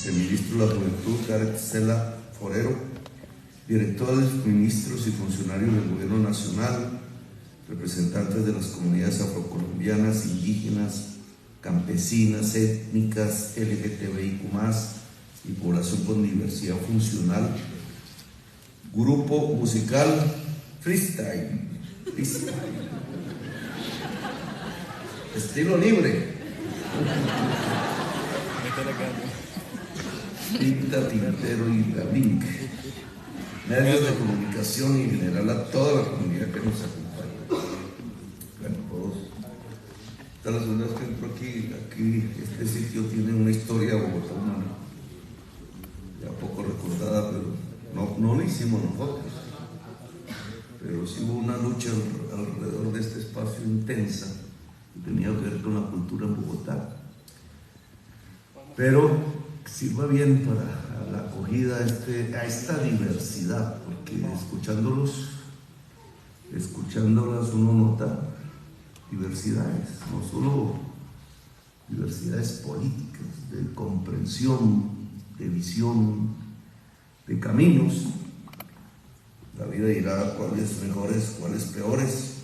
viceministro de la Juventud, Gareth Sela Forero, directores, ministros y funcionarios del Gobierno Nacional, representantes de las comunidades afrocolombianas, indígenas, campesinas, étnicas, LGTBIQ+, y población con diversidad funcional. Grupo musical Freestyle. Estilo libre. Tinta, Tintero y La Link. Medios de comunicación y en general a toda la comunidad que nos acompaña. Bueno, todos. Esta es la segunda vez que entro aquí. Este sitio tiene una historia bogotana, ya poco recordada, pero no lo hicimos nosotros. Pero sí hubo una lucha alrededor de este espacio intensa que tenía que ver con la cultura en Bogotá. Pero sirva bien para la acogida a esta diversidad, porque escuchándolas uno nota diversidades, no solo diversidades políticas, de comprensión, de visión, de caminos. La vida dirá cuáles mejores, cuáles peores.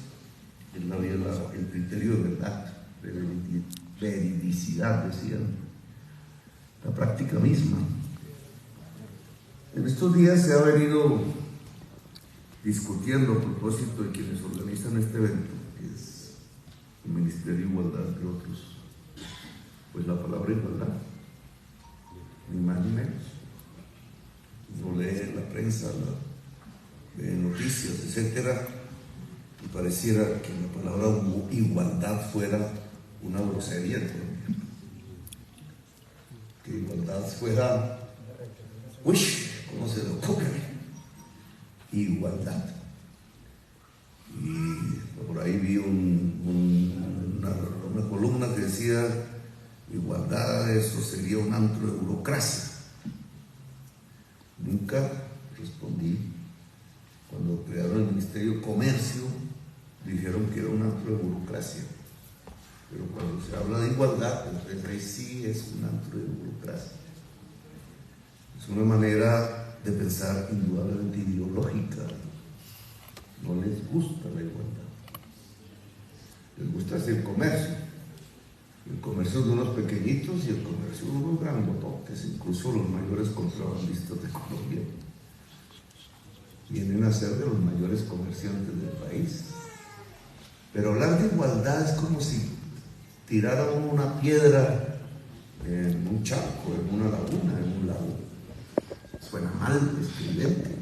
Es la vida, el criterio de verdad, de veridicidad, decían, la práctica misma. En estos días se ha venido discutiendo a propósito de quienes organizan este evento, que es el Ministerio de Igualdad, entre otros, pues la palabra igualdad, ni más ni menos. Uno lee la prensa, de noticias, etcétera, y pareciera que la palabra igualdad fuera una grosería en Colombia. Que igualdad fuera, uy, ¿cómo se le ocurre? Igualdad. Y por ahí vi una columna que decía, igualdad, eso sería un antro de burocracia. Nunca respondí. Cuando crearon el Ministerio de Comercio, dijeron que era un antro de burocracia. Pero cuando se habla de igualdad, entonces ahí sí es un antro de burocracia. Es una manera de pensar indudablemente ideológica. No les gusta la igualdad. Les gusta hacer comercio. El comercio de unos pequeñitos y el comercio de unos grandototes, incluso los mayores contrabandistas de Colombia vienen a ser de los mayores comerciantes del país. Pero hablar de igualdad es como si tiraran una piedra en un charco, en una laguna, en un lago. Suena mal, estridente,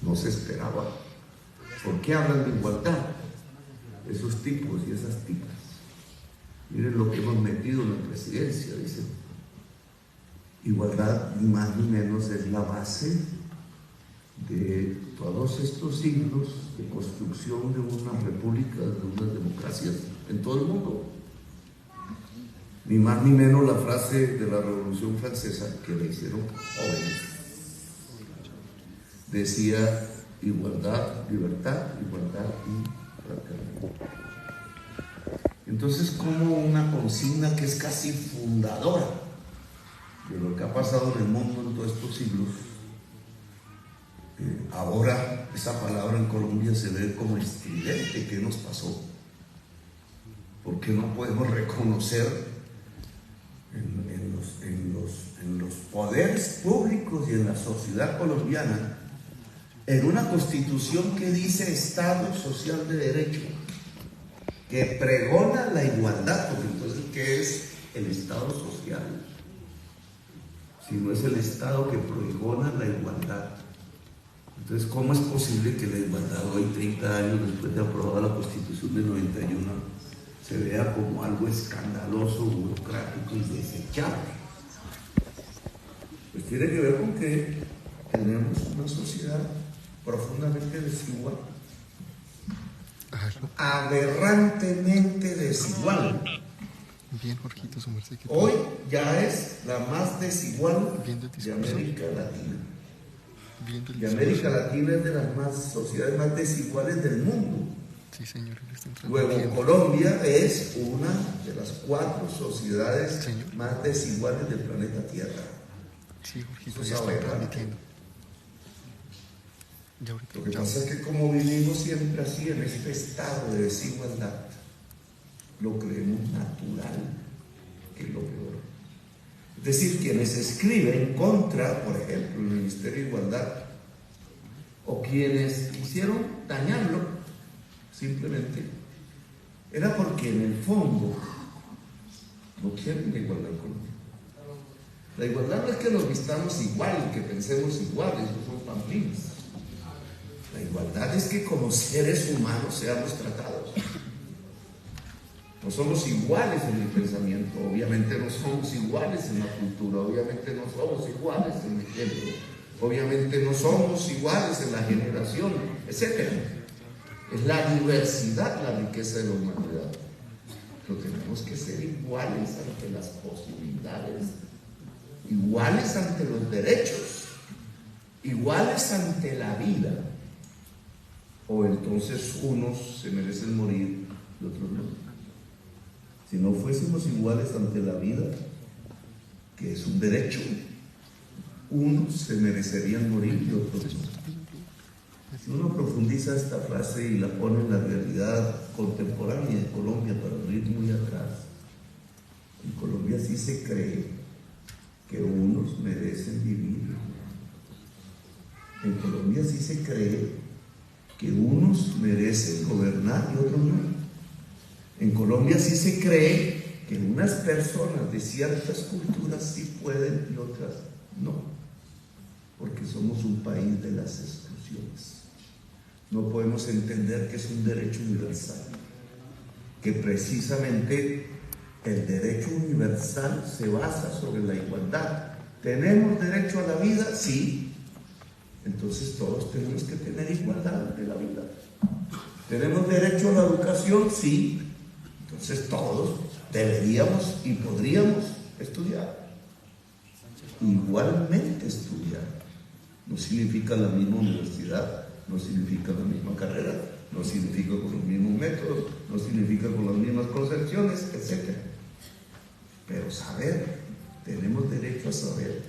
no se esperaba. ¿Por qué hablan de igualdad? Esos tipos y esas tipas. Miren lo que hemos metido en la presidencia, dicen. Igualdad, ni más ni menos, es la base de todos estos siglos de construcción de unas repúblicas, de unas democracias en todo el mundo. Ni más ni menos la frase de la Revolución Francesa que le hicieron jóvenes. Decía igualdad, libertad, igualdad y fraternidad. Entonces, como una consigna que es casi fundadora de lo que ha pasado en el mundo en todos estos siglos, ahora esa palabra en Colombia se ve como estridente. ¿Qué nos pasó? ¿Por qué no podemos reconocer en los poderes públicos y en la sociedad colombiana, en una constitución que dice Estado Social de Derecho, que pregona la igualdad? Porque entonces, ¿qué es el Estado social? Si no es el Estado que pregona la igualdad. Entonces, ¿cómo es posible que la igualdad hoy, 30 años después de aprobada la Constitución del 91, se vea como algo escandaloso, burocrático y desechable? Pues tiene que ver con que tenemos una sociedad profundamente desigual, aberrantemente desigual. Bien, Jorgito, su merced. Hoy ya es la más desigual de América Latina. Y América Latina es de las sociedades más desiguales del mundo. Sí, señor. Luego, Colombia es una de las 4 sociedades más desiguales del planeta Tierra. Sí, Jorgito, Eso ya es está aberrante. transmitiendo. Ya ahorita, Lo que ya. pasa es que como vivimos siempre así, en este estado de desigualdad, lo creemos natural, que es lo peor. Es decir, quienes escriben contra, por ejemplo, el Ministerio de Igualdad, o quienes quisieron dañarlo, simplemente, era porque en el fondo no quieren la igualdad en Colombia. La igualdad no es que nos vistamos igual, que pensemos igual, esos son pamplinas. La igualdad es que como seres humanos seamos tratados. No somos iguales en el pensamiento, obviamente no somos iguales en la cultura, obviamente no somos iguales en el género, obviamente no somos iguales en la generación, etc. Es la diversidad la riqueza de la humanidad. Pero tenemos que ser iguales ante las posibilidades, iguales ante los derechos, iguales ante la vida. O entonces unos se merecen morir y otros no. Si no fuésemos iguales ante la vida, que es un derecho, unos se merecerían morir y otros no. Si uno profundiza esta frase y la pone en la realidad contemporánea de Colombia, para no ir muy atrás, en Colombia sí se cree que unos merecen vivir. En Colombia sí se cree que unos merecen gobernar y otros no. En Colombia sí se cree que unas personas de ciertas culturas sí pueden y otras no, porque somos un país de las exclusiones. No podemos entender que es un derecho universal, que precisamente el derecho universal se basa sobre la igualdad. ¿Tenemos derecho a la vida? Sí. Entonces todos tenemos que tener igualdad ante la vida. ¿Tenemos derecho a la educación? Sí. Entonces todos deberíamos y podríamos estudiar. Igualmente estudiar. No significa la misma universidad, no significa la misma carrera, no significa con los mismos métodos, no significa con las mismas concepciones, etc. Pero saber, tenemos derecho a saber,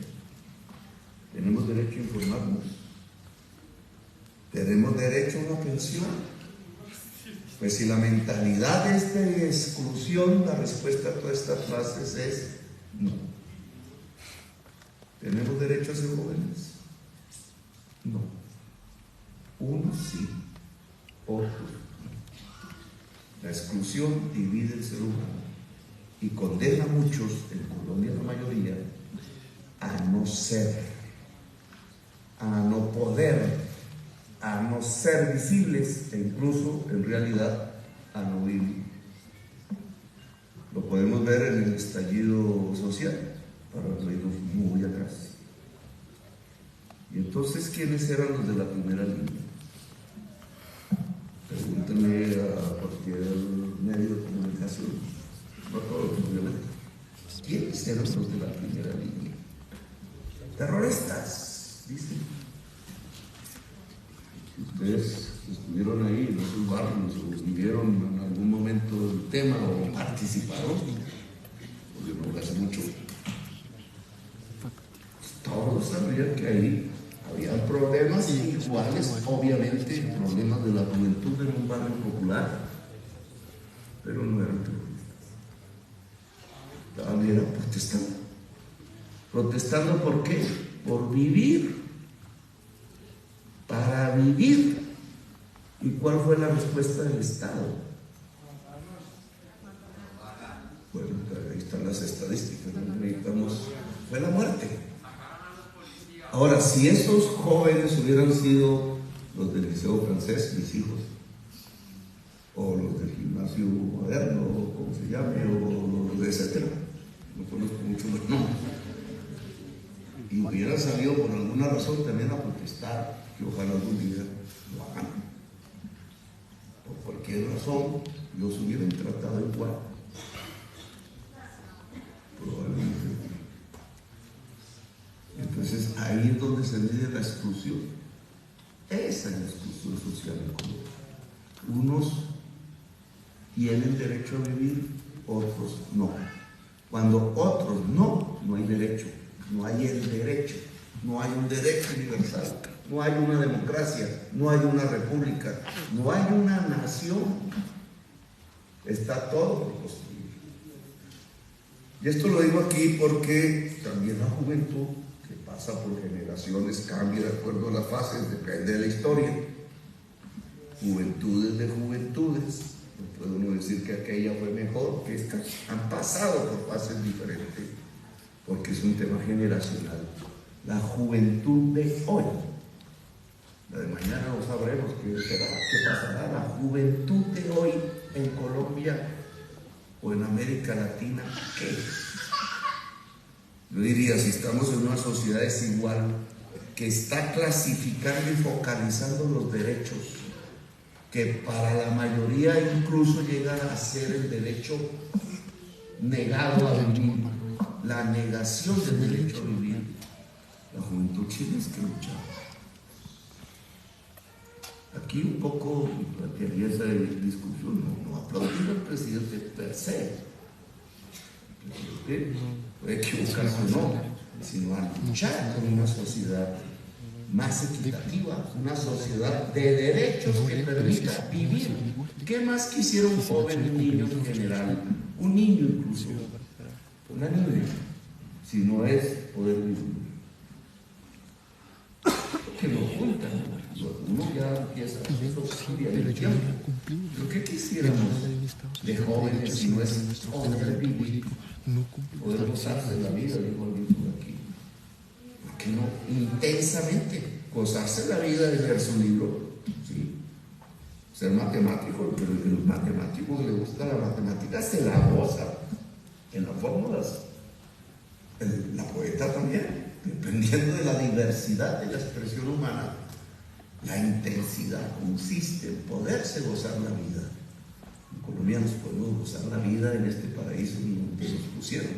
tenemos derecho a informarnos, tenemos derecho a una pensión. Pues si la mentalidad es de exclusión, la respuesta a todas estas frases es no. ¿Tenemos derecho a ser jóvenes? No. Unos sí, otros no. La exclusión divide el ser humano y condena a muchos, en Colombia la mayoría, a no ser, a no poder, a no ser visibles e incluso en realidad a no vivir. Lo podemos ver en el estallido social, para no irnos muy atrás. Y entonces, ¿quiénes eran los de la primera línea? Pregúntenle a cualquier medio de comunicación, no todos, obviamente. ¿Quiénes eran los de la primera línea? Terroristas, dicen. Si ustedes estuvieron ahí en esos barrios o vivieron en algún momento el tema o participaron, porque no hace mucho, todos sabían que ahí había problemas iguales, obviamente, problemas de la juventud en un barrio popular, pero no eran terroristas. Estaban era protestando. ¿Protestando por qué? Por vivir. Para vivir. ¿Y cuál fue la respuesta del Estado? Bueno, ahí están las estadísticas, no necesitamos, fue la muerte. Ahora, si estos jóvenes hubieran sido los del Liceo Francés, mis hijos, o los del Gimnasio Moderno, o como se llame, o los de etcétera, no conozco mucho los nombres, y hubieran salido por alguna razón también a protestar, que ojalá algún día lo hagan. Por cualquier razón, los hubieran tratado igual. Probablemente. Entonces, ahí es donde se mide la exclusión. Esa es la exclusión social en Colombia. Unos tienen derecho a vivir, otros no. Cuando otros no, no hay derecho. no hay el derecho, no hay un derecho universal, no hay una democracia, no hay una república, no hay una nación. Está todo por construir. Y esto lo digo aquí porque también la juventud, que pasa por generaciones, cambia de acuerdo a las fases, depende de la historia. Juventudes de juventudes. No puede uno decir que aquella fue mejor que esta. Han pasado por fases diferentes, porque es un tema generacional. La juventud de hoy, la de mañana no sabremos qué será, qué pasará. La juventud de hoy en Colombia o en América Latina, ¿qué? Yo diría, si estamos en una sociedad desigual que está clasificando y focalizando los derechos, que para la mayoría incluso llega a ser el derecho negado a vivir, la negación del derecho a vivir, la juventud tiene que luchar. Aquí un poco plantearía esa discusión, no aplaudir al presidente per se, puede equivocarse o no, sino a luchar por una sociedad más equitativa, una sociedad de derechos que permita vivir. ¿Qué más quisiera un joven, un niño en general, un niño incluso, una niña, si no es poder vivir? Que lo ocultan, uno ya empieza a el tiempo. Lo que quisiéramos de jóvenes, si no es poder vivir, poder gozarse de la vida, digo por aquí. ¿Por qué no? Intensamente, gozarse la vida de leer su libro, ¿sí? Ser matemático, pero el matemático que le gusta la matemática se la goza en las fórmulas. La poeta también, dependiendo de la diversidad de la expresión humana. La intensidad consiste en poderse gozar la vida. En Colombia nos podemos gozar la vida en este paraíso que nos pusieron.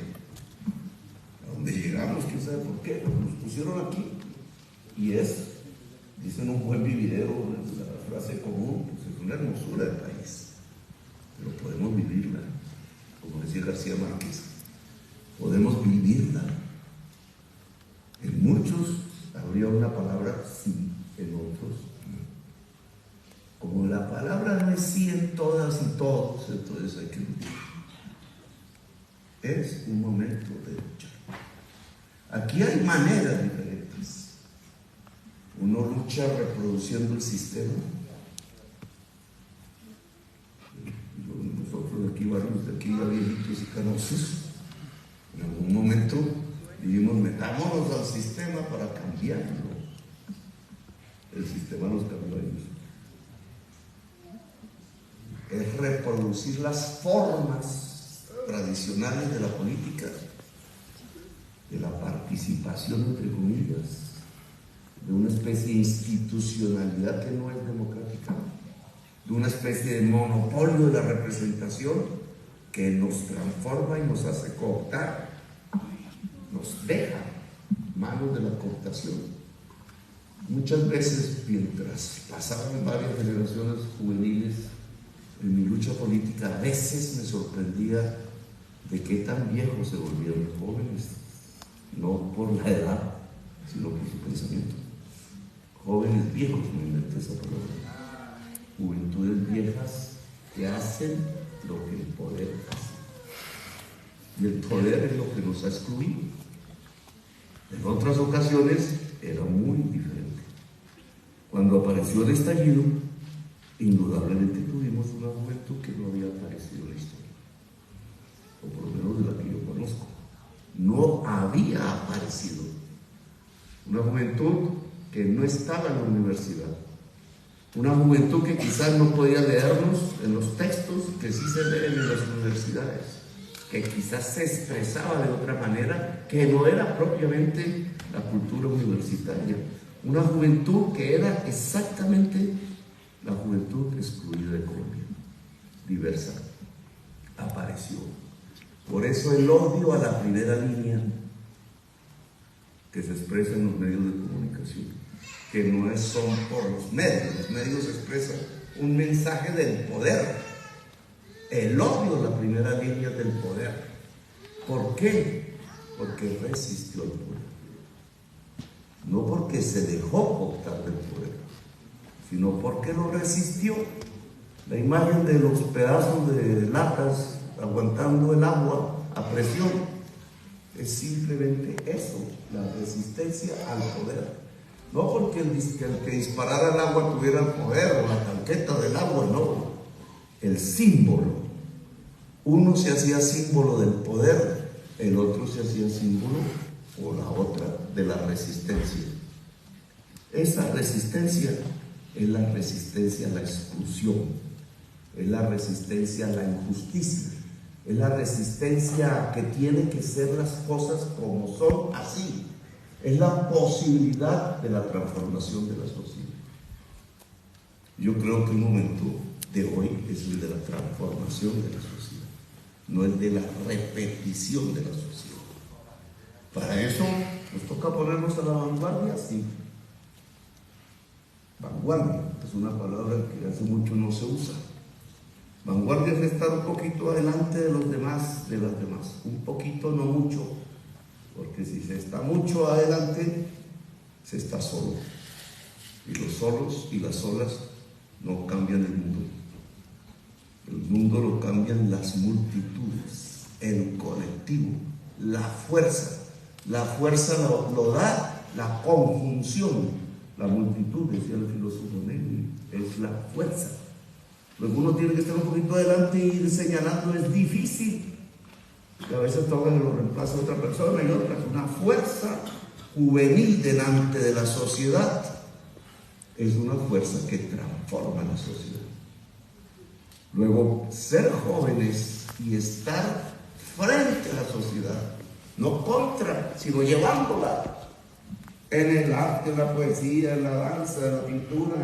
A donde llegamos, quién sabe por qué, pero nos pusieron aquí. Y dicen un buen vividero, la frase común, pues es una hermosura del país. Pero podemos vivirla, como decía García Márquez. Podemos vivirla. En muchos habría una palabra sí, en otros no. Como la palabra no es sí en todas y todos, entonces hay que vivir. Es un momento de luchar. Aquí hay maneras diferentes. Uno lucha reproduciendo el sistema. Nosotros de aquí, varios de aquí, ya viejitos y canosos, en algún momento dijimos, metámonos al sistema para cambiarlo. El sistema nos cambió a ellos. Es reproducir las formas tradicionales de la política, de la participación, entre comillas, de una especie de institucionalidad que no es democrática, de una especie de monopolio de la representación que nos transforma y nos hace cooptar, nos deja manos de la cooptación. Muchas veces, mientras pasaban varias generaciones juveniles en mi lucha política, a veces me sorprendía de qué tan viejos se volvieron los jóvenes, no por la edad, sino por su pensamiento. Jóvenes viejos, me inventé esa palabra. Juventudes viejas que hacen lo que el poder hace. Y el poder es lo que nos ha excluido. En otras ocasiones era muy diferente. Cuando apareció el estallido, indudablemente tuvimos una juventud que no había aparecido en la historia, o por lo menos de la que yo conozco. No había aparecido. Una juventud que no estaba en la universidad. Una juventud que quizás no podía leernos en los textos que sí se leen en las universidades, que quizás se expresaba de otra manera, que no era propiamente la cultura universitaria. Una juventud que era exactamente la juventud excluida de Colombia, diversa, apareció. Por eso el odio a la primera línea que se expresa en los medios de comunicación, que no son por los medios expresan un mensaje del poder. El odio a la primera línea del poder. ¿Por qué? Porque resistió el poder. no porque se dejó cooptar del poder, sino porque lo resistió. La imagen de los pedazos de latas aguantando el agua a presión es simplemente eso, la resistencia al poder. No porque el que disparara el agua tuviera el poder o la tanqueta del agua, no. El símbolo. Uno se hacía símbolo del poder, el otro se hacía símbolo, o la otra, de la resistencia. Esa resistencia es la resistencia a la exclusión, es la resistencia a la injusticia, es la resistencia a que tienen que ser las cosas como son así. Es la posibilidad de la transformación de la sociedad. Yo creo que el momento de hoy es el de la transformación de la sociedad, no el de la repetición de la sociedad. Para eso nos toca ponernos a la vanguardia, sí. Vanguardia es una palabra que hace mucho no se usa. Vanguardia es estar un poquito adelante de los demás, de las demás. Un poquito, no mucho. Porque si se está mucho adelante, se está solo. Y los solos y las solas no cambian el mundo. El mundo lo cambian las multitudes, el colectivo, la fuerza. La fuerza lo da la conjunción. La multitud, decía el filósofo Negri, es la fuerza. Luego uno tiene que estar un poquito adelante y ir señalando, es difícil. Y a veces toca que lo reemplace otra persona y otra. Es una fuerza juvenil delante de la sociedad. Es una fuerza que transforma la sociedad. Luego, ser jóvenes y estar frente a la sociedad, no contra, sino llevándola. En el arte, en la poesía, en la danza, en la pintura,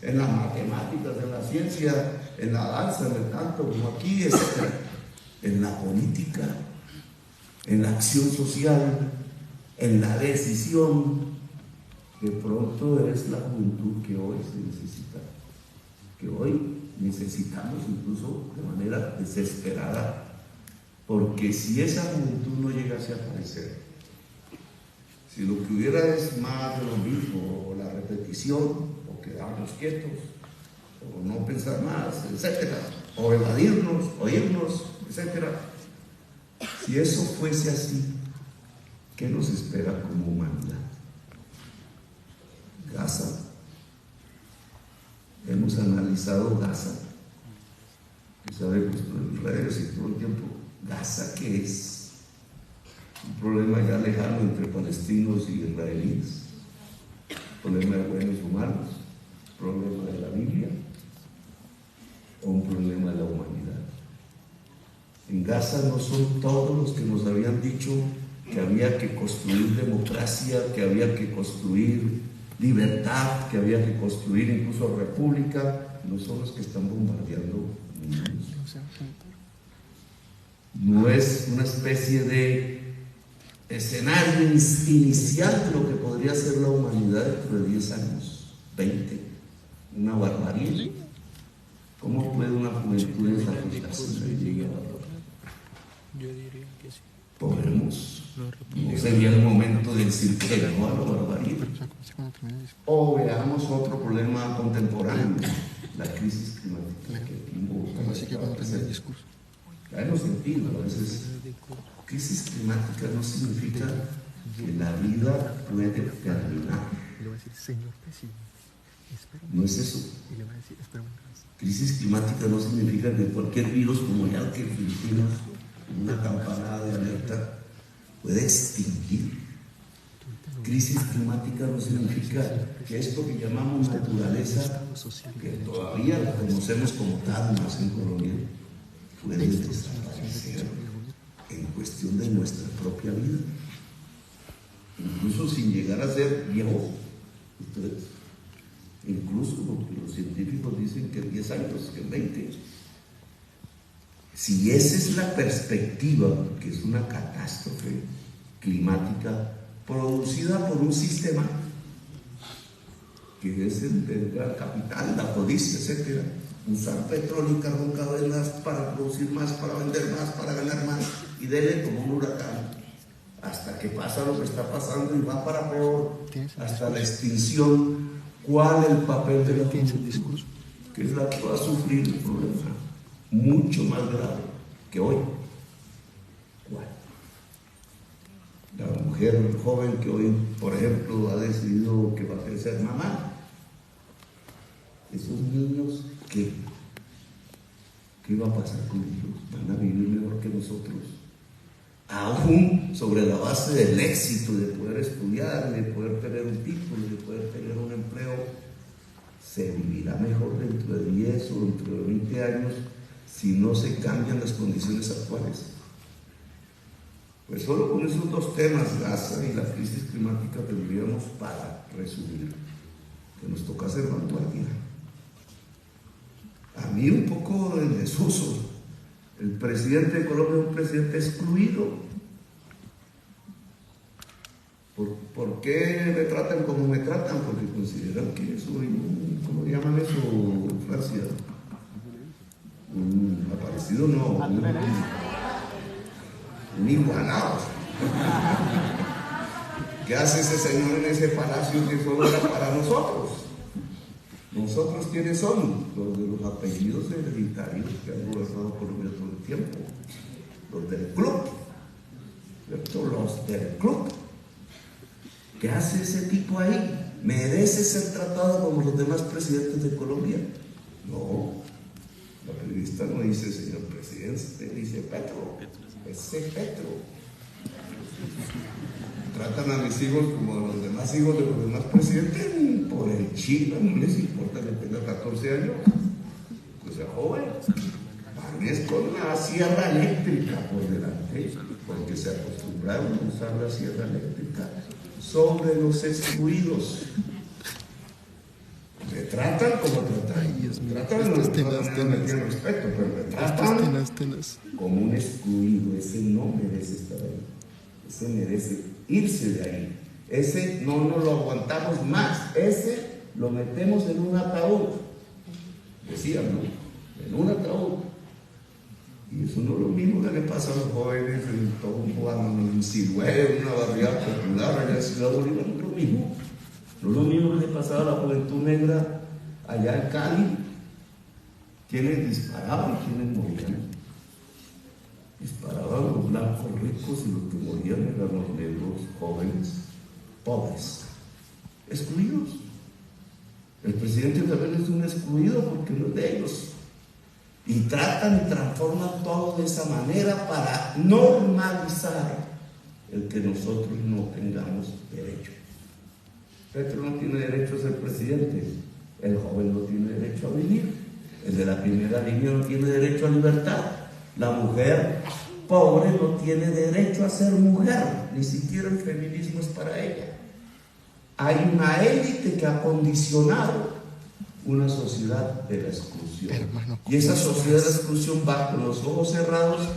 en las matemáticas, en la ciencia, en la danza, en el canto, como aquí, etc. En la política, en la acción social, en la decisión. De pronto es la juventud que hoy se necesita, que hoy necesitamos incluso de manera desesperada, porque si esa juventud no llegase a aparecer, si lo que hubiera es más de lo mismo, o la repetición, o quedarnos quietos, o no pensar más, etcétera, o evadirnos, o irnos, etcétera. Si eso fuese así, ¿qué nos espera como humanidad? Gaza. Hemos analizado Gaza. Y sabemos en redes y todo el tiempo, ¿Gaza qué es? Un problema ya lejano entre palestinos y israelíes, problema de buenos humanos, problema de la Biblia o un problema de la humanidad. En Gaza no son todos los que nos habían dicho que había que construir democracia, que había que construir libertad, que había que construir incluso república, no son los que están bombardeando niños. No es una especie de escenario inicial de lo que podría ser la humanidad dentro de 10 años, 20, una barbarie. ¿Cómo puede una juventud desarrollarse y llegar a valor? Yo diría que sí. Podremos. No sería el momento de decir que no a la barbarie. O veamos otro problema contemporáneo, la crisis climática que Así que cuando termine el discurso. Ya hemos sentido a veces. Crisis climática no significa que la vida puede terminar. Le va a decir, señor presidente, espera. No es eso. Y le va a decir, espera un rato. Crisis climática no significa que cualquier virus, como ya el que Filipinos, una campanada de alerta, puede extinguir. Crisis climática no significa que esto que llamamos naturaleza, que todavía la conocemos como tal, más en Colombia, puede desaparecer en cuestión de nuestra propia vida, incluso sin llegar a ser viejos. Ustedes, incluso porque los científicos dicen que en 10 años, que en 20. Si esa es la perspectiva, que es una catástrofe climática producida por un sistema que es el gran capital, la codicia, etcétera, usar petróleo y carbón cada vez más para producir más, para vender más, para ganar más, y dele como un huracán hasta que pasa lo que está pasando y va para peor, ¿Tienes el hasta la extinción. ¿Cuál es el papel de la juventud? discurso? Que es la que va a sufrir el problema mucho más grave que hoy. ¿Cuál? La mujer joven que hoy, por ejemplo, ha decidido que va a ser mamá. Esos niños, ¿qué va a pasar con ellos? Van a vivir mejor que nosotros. Aún sobre la base del éxito, de poder estudiar, de poder tener un título, de poder tener un empleo, se vivirá mejor dentro de 10 o dentro de 20 años si no se cambian las condiciones actuales. Pues solo con esos dos temas, Gaza y la crisis climática, tendríamos para resumir que nos toca hacer vanguardia. A mí un poco de desuso. El presidente de Colombia es un presidente excluido. ¿Por qué me tratan como me tratan? Porque consideran que soy ¿cómo llaman eso en Francia? Un aparecido, no, un igualado. ¿Qué hace ese señor en ese palacio que solo era para nosotros? ¿Nosotros quiénes son? Los de los apellidos hereditarios que han gobernado Colombia todo el tiempo. Los del club. ¿Cierto? Los del club. ¿Qué hace ese tipo ahí? ¿Merece ser tratado como los demás presidentes de Colombia? No. La periodista no dice señor presidente, dice Petro. Ese Petro. Tratan a mis hijos como los demás hijos de los demás presidentes, por el chino, no les importa que tenga 14 años, que sea joven. Van con una sierra eléctrica por delante, porque se acostumbraron a usar la sierra eléctrica sobre los excluidos. Me tratan como tratan. Ay, Dios mío, Tratan estas de tenas. respeto, pero me tratan Tenas. como un excluido. Ese no merece estar ahí. Ese merece irse de ahí. Ese no nos lo aguantamos más. Ese lo metemos en un ataúd. Decían, ¿no? En un ataúd. Y eso no es lo mismo que le pasa a los jóvenes en todo en Siloé, en una barriada popular allá en Ciudad Bolívar. No es lo mismo. No es lo mismo que le pasaba a la juventud negra allá en Cali. Quienes disparaban, quienes morían. Disparaban los blancos ricos y los que morían eran los negros jóvenes, pobres, excluidos. El presidente también es un excluido porque no es de ellos. Y tratan y transforman todo de esa manera para normalizar el que nosotros no tengamos derecho. Petro no tiene derecho a ser presidente, el joven no tiene derecho a vivir, el de la primera línea no tiene derecho a libertad, la mujer pobre no tiene derecho a ser mujer, ni siquiera el feminismo es para ella. Hay una élite que ha condicionado una sociedad de la exclusión. Hermano, Y esa sociedad de la exclusión va con los ojos cerrados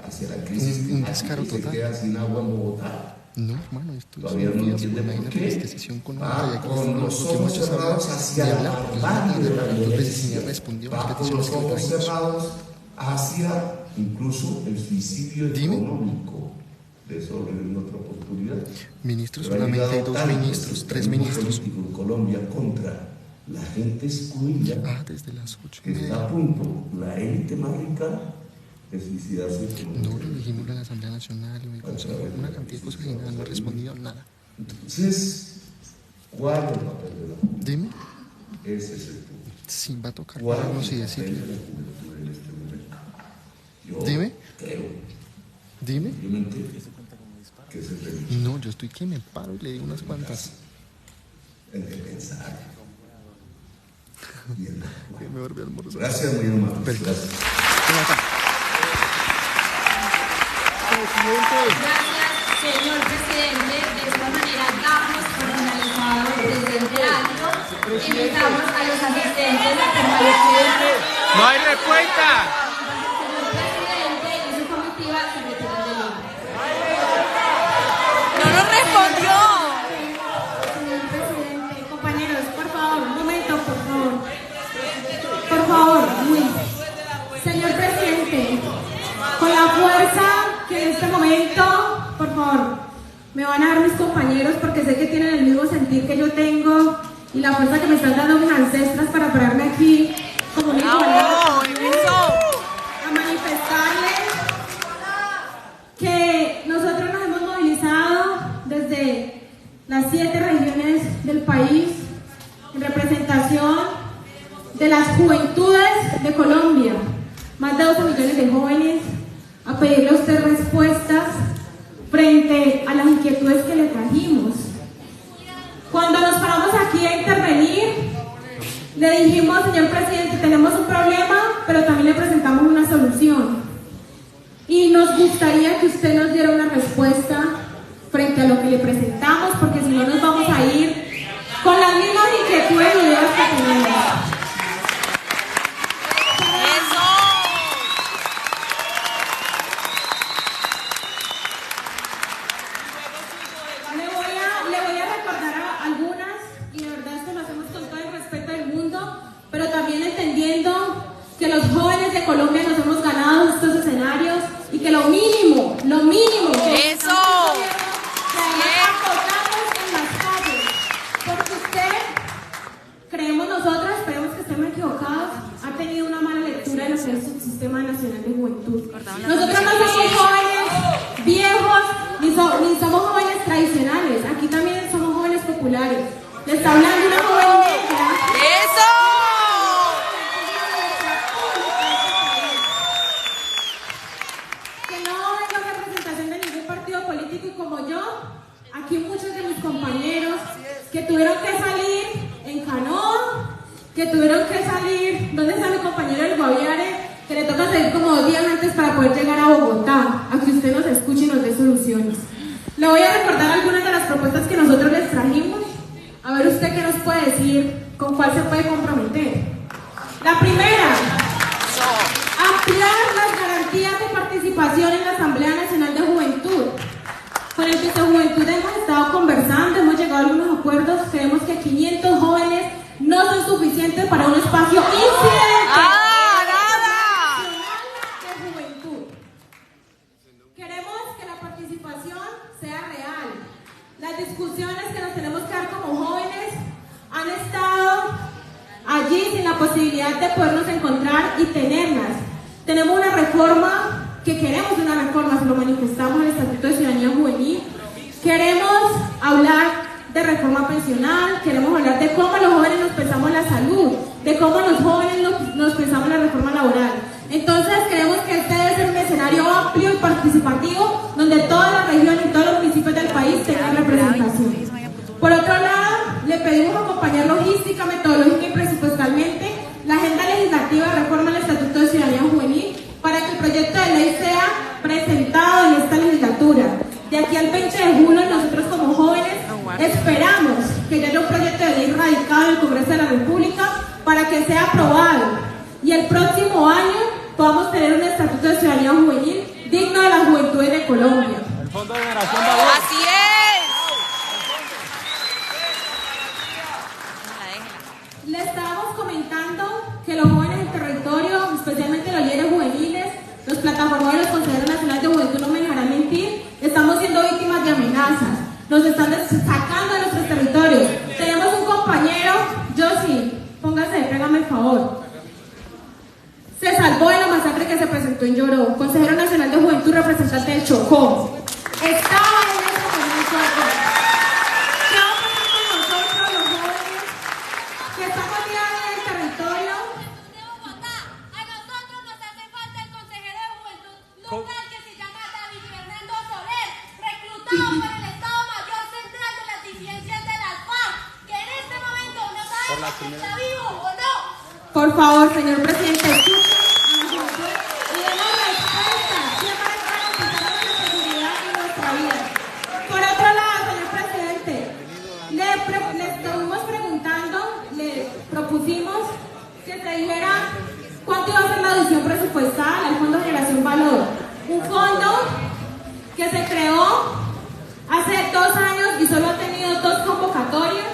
hacia la crisis un descaro y se total. queda sin agua en Bogotá. No, hermano, esto Todavía no entiende por qué. Esta sesión con Va con los ojos cerrados hacia la barbarie de la violencia. Va con los ojos cerrados hacia incluso el suicidio económico. De eso hablaré en otra oportunidad. Ministros, Pero ha solamente hay llegado 2 tanto ministros, el 3 ritmo ministros. político en Colombia contra la gente excluida Desde las 8 que está a punto, la élite más rica, de suicidarse. No, lo dijimos en la Asamblea Nacional, en el Consejo, una cantidad de cosas y nada, no ha respondido nada. Entonces, ¿cuál es el papel de la juventud? Dime, Ese es el punto. sí, va a tocar ¿Cuál pararnos es y el papel decirle. de la juventud en este momento? Yo Dime. creo, Dime. obviamente, que es el derecho, No, yo estoy que me paro y le digo unas cuantas. el de pensar. Y el de actuar. Que me volví a almorzar. Gracias, muy amable. Perfecto. Gracias. Gracias, señor presidente. De esta manera damos por finalizado el presente acto. Invitamos a los asistentes a permanecer. ¡No hay respuesta! Señor presidente y su comitiva se retiran del lugar. ¡No nos respondió! Señor presidente, compañeros, por favor, un momento, por favor. Por favor, Luis. Señor presidente, con la fuerza que en este momento, por favor, porque sé que tienen el mismo sentir que yo tengo y la fuerza que me están dando mis ancestras para pararme aquí como una igualdad, a manifestarles que nosotros nos hemos movilizado desde las 7 regiones del país en representación de las juventudes de Colombia, más de 12 millones de jóvenes, a pedirle a usted respuestas frente a las inquietudes que le trajimos. Cuando nos paramos aquí a intervenir, le dijimos, señor presidente, tenemos un problema, pero también le presentamos una solución. Y nos gustaría que usted nos diera una respuesta frente a lo que le presentamos, porque si no nos vamos a ir con las mismas inquietudes y ideas que tenemos. Le voy a recordar a algunas, y de verdad esto lo hacemos con todo el respeto del mundo, pero también entendiendo que los jóvenes de Colombia nos hemos ganado estos escenarios y que lo mínimo que ¡eso! Que además apoyamos en las calles, porque usted, creemos nosotros, esperemos que estemos equivocados, ha tenido una mala lectura de lo que es el Sistema Nacional de Juventud. Nosotros no somos jóvenes viejos, ni somos jóvenes tradicionales, aquí también somos jóvenes populares. Le está hablando una joven negra. ¡Eso! Que no vengo en representación de ningún partido político, y como yo, aquí muchos de mis compañeros que tuvieron que salir en canoa, que tuvieron que salir, ¿dónde está mi compañero del Guaviare? Que le toca salir como 2 días antes para poder llegar a Bogotá, a que usted nos escuche y nos dé soluciones. Le voy a recordar algunas de las propuestas que nosotros les trajimos, a ver usted qué nos puede decir, con cuál se puede comprometer. La primera, ampliar las garantías de participación en la Asamblea Nacional de Juventud. Con el Vicejuventud hemos estado conversando, hemos llegado a algunos acuerdos, creemos que 500 jóvenes no son suficientes para un espacio incidente de juventud. Queremos que la participación sea real. Las discusiones que nos tenemos que dar como jóvenes han estado allí sin la posibilidad de podernos encontrar y tenerlas. Tenemos una reforma, que queremos una reforma, se lo manifestamos en el Estatuto de Ciudadanía Juvenil. Queremos hablar de reforma pensional, queremos hablar de cómo los jóvenes nos pensamos la salud, de cómo los jóvenes nos pensamos la reforma laboral. Entonces creemos que este debe ser un escenario amplio y participativo, donde toda la región y todos los municipios del país tengan representación. Por otro lado, le pedimos acompañar logística, metodológica y presupuestalmente la agenda legislativa de reforma del Estatuto de Ciudadanía Juvenil para que el proyecto de ley sea presentado en esta legislatura. De aquí al 20 de julio, nosotros como jóvenes esperamos que haya un proyecto de ley radicado en el Congreso de la República para que sea aprobado y el próximo año podamos tener un Estatuto de Ciudadanía Juvenil digno de las juventudes de Colombia. El Fondo de Generación de Ahorro. ¡Así es! Le estábamos comentando que los jóvenes del territorio, especialmente los líderes juveniles, los plataformas y los consejeros nacionales de juventud no me dejarán mentir, estamos siendo víctimas de amenazas, nos están sacando de nuestros territorios. Tenemos un compañero, Josi, póngase, pégame el favor. Se salvó de la masacre que se presentó en Lloró, consejero nacional de juventud, representante del Chocó. Estaba en ese momento acá. ¿Qué va a pasar con nosotros, los jóvenes, que estamos día a día en el territorio? De Bogotá, a nosotros nos hace falta el consejero de juventud local que se llama David Fernando Soler, reclutado por el Estado Mayor Central de las Disidencias de las FARC, que en este momento no sabemos si está vivo o no. Por favor, señor presidente, escuche a la juventud y demos respuesta siempre para garantizar nuestra seguridad y nuestra vida. Por otro lado, señor presidente, le estuvimos preguntando, le propusimos que se dijera cuánto iba a ser la adición presupuestal al Fondo de Generación Valor. Un fondo que se creó hace 2 años y solo ha tenido 2 convocatorias.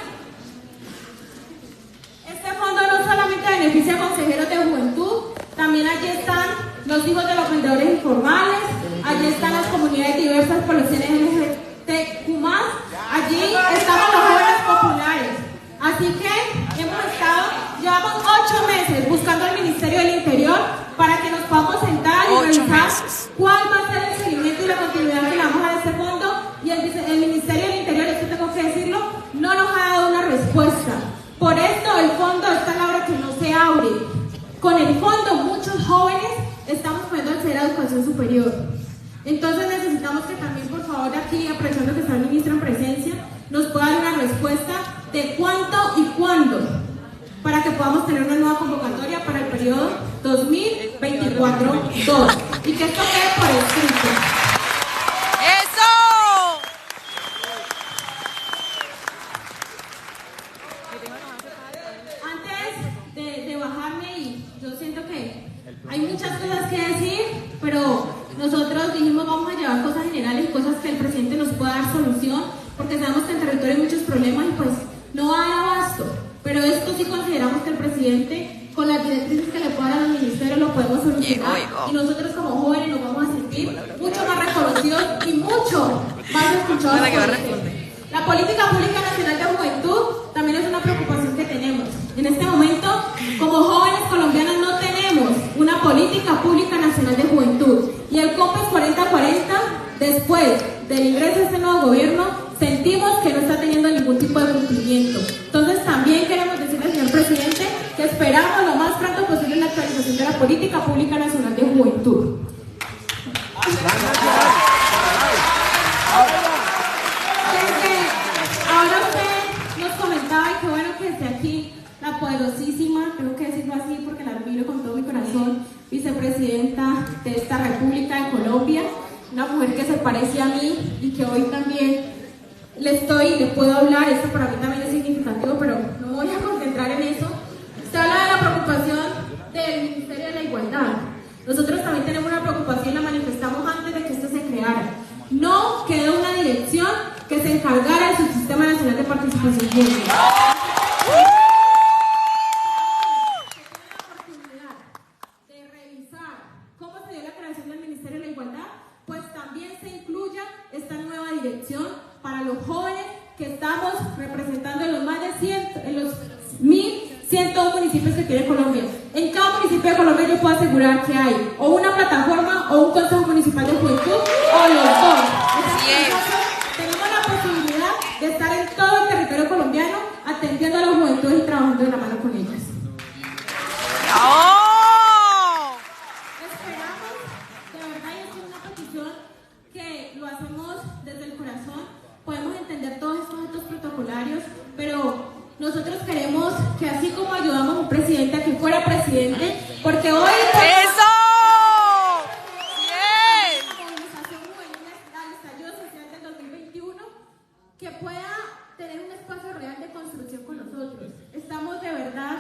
Este fondo no solamente beneficia a consejeros de juventud, también allí están los hijos de los vendedores informales, allí están las comunidades diversas, poblaciones LGBTQ+, allí Así que llevamos 8 meses buscando al Ministerio del Interior para que nos podamos sentar y revisar cuál va a ser el seguimiento y la continuidad que le vamos a dar a este fondo. Y el Ministerio del Interior, esto tengo que decirlo, no nos ha dado una respuesta. Por esto el fondo está a la hora que no se abre. Con el fondo muchos jóvenes estamos pudiendo acceder a educación superior. Entonces necesitamos que también, por favor, aquí, aprovechando que está el ministro en presencia, nos pueda dar una respuesta de cuánto y cuándo, para que podamos tener una nueva convocatoria para el periodo 2024-2 y que esto quede por escrito. Antes de bajarme, y yo siento que hay muchas cosas que decir, pero nosotros dijimos vamos a llevar cosas generales y cosas que el presidente nos pueda dar solución, porque sabemos que en territorio hay muchos problemas y pues no va a dar abasto. Pero esto sí consideramos que el presidente, con las directrices que le pueda dar al ministerio, lo podemos solucionar. Y nosotros como jóvenes nos vamos a sentir mucho más reconocidos y mucho más escuchados. La política pública nacional de juventud también es una preocupación que tenemos. En este momento, como jóvenes colombianos, no tenemos una política pública nacional de juventud. Y el COMPES 4040, después del ingreso de este nuevo gobierno, sentimos que no está teniendo ningún tipo de cumplimiento. Entonces también queremos decirle al señor presidente que esperamos lo más pronto posible la actualización de la política pública nacional de juventud. Ahora usted nos comentaba, y qué bueno que esté aquí, la poderosísima, tengo que decirlo así porque la admiro con todo mi corazón, vicepresidenta de esta República de Colombia, una mujer que se parece a mí y que hoy también le puedo hablar. Esto para mí también es significativo, pero no me voy a concentrar en eso. Usted habla de la preocupación del Ministerio de la Igualdad. Nosotros también tenemos una preocupación y la manifestamos antes de que esto se creara. No quedó una dirección que se encargara del Subsistema Nacional de Participación Juvenil. De revisar cómo se dio la creación del Ministerio de la Igualdad, pues también se incluya esta nueva dirección para los jóvenes que estamos representando en los más de 1.101 municipios que tiene Colombia. En cada municipio de Colombia yo puedo asegurar que hay o una plataforma o un consejo municipal de juventud o los dos. Tenemos la posibilidad de estar en todo el territorio colombiano atendiendo a las juventudes y trabajando de la mano con ellas. Esperamos, de verdad, y es una petición que lo hacemos desde el corazón. Podemos entender todos estos actos protocolarios, pero nosotros queremos que así como ayudamos a un presidente a que fuera presidente, porque hoy... ¡Eso! La movilización juvenil al estallido social del 2021, que pueda tener un espacio real de construcción con nosotros. Estamos de verdad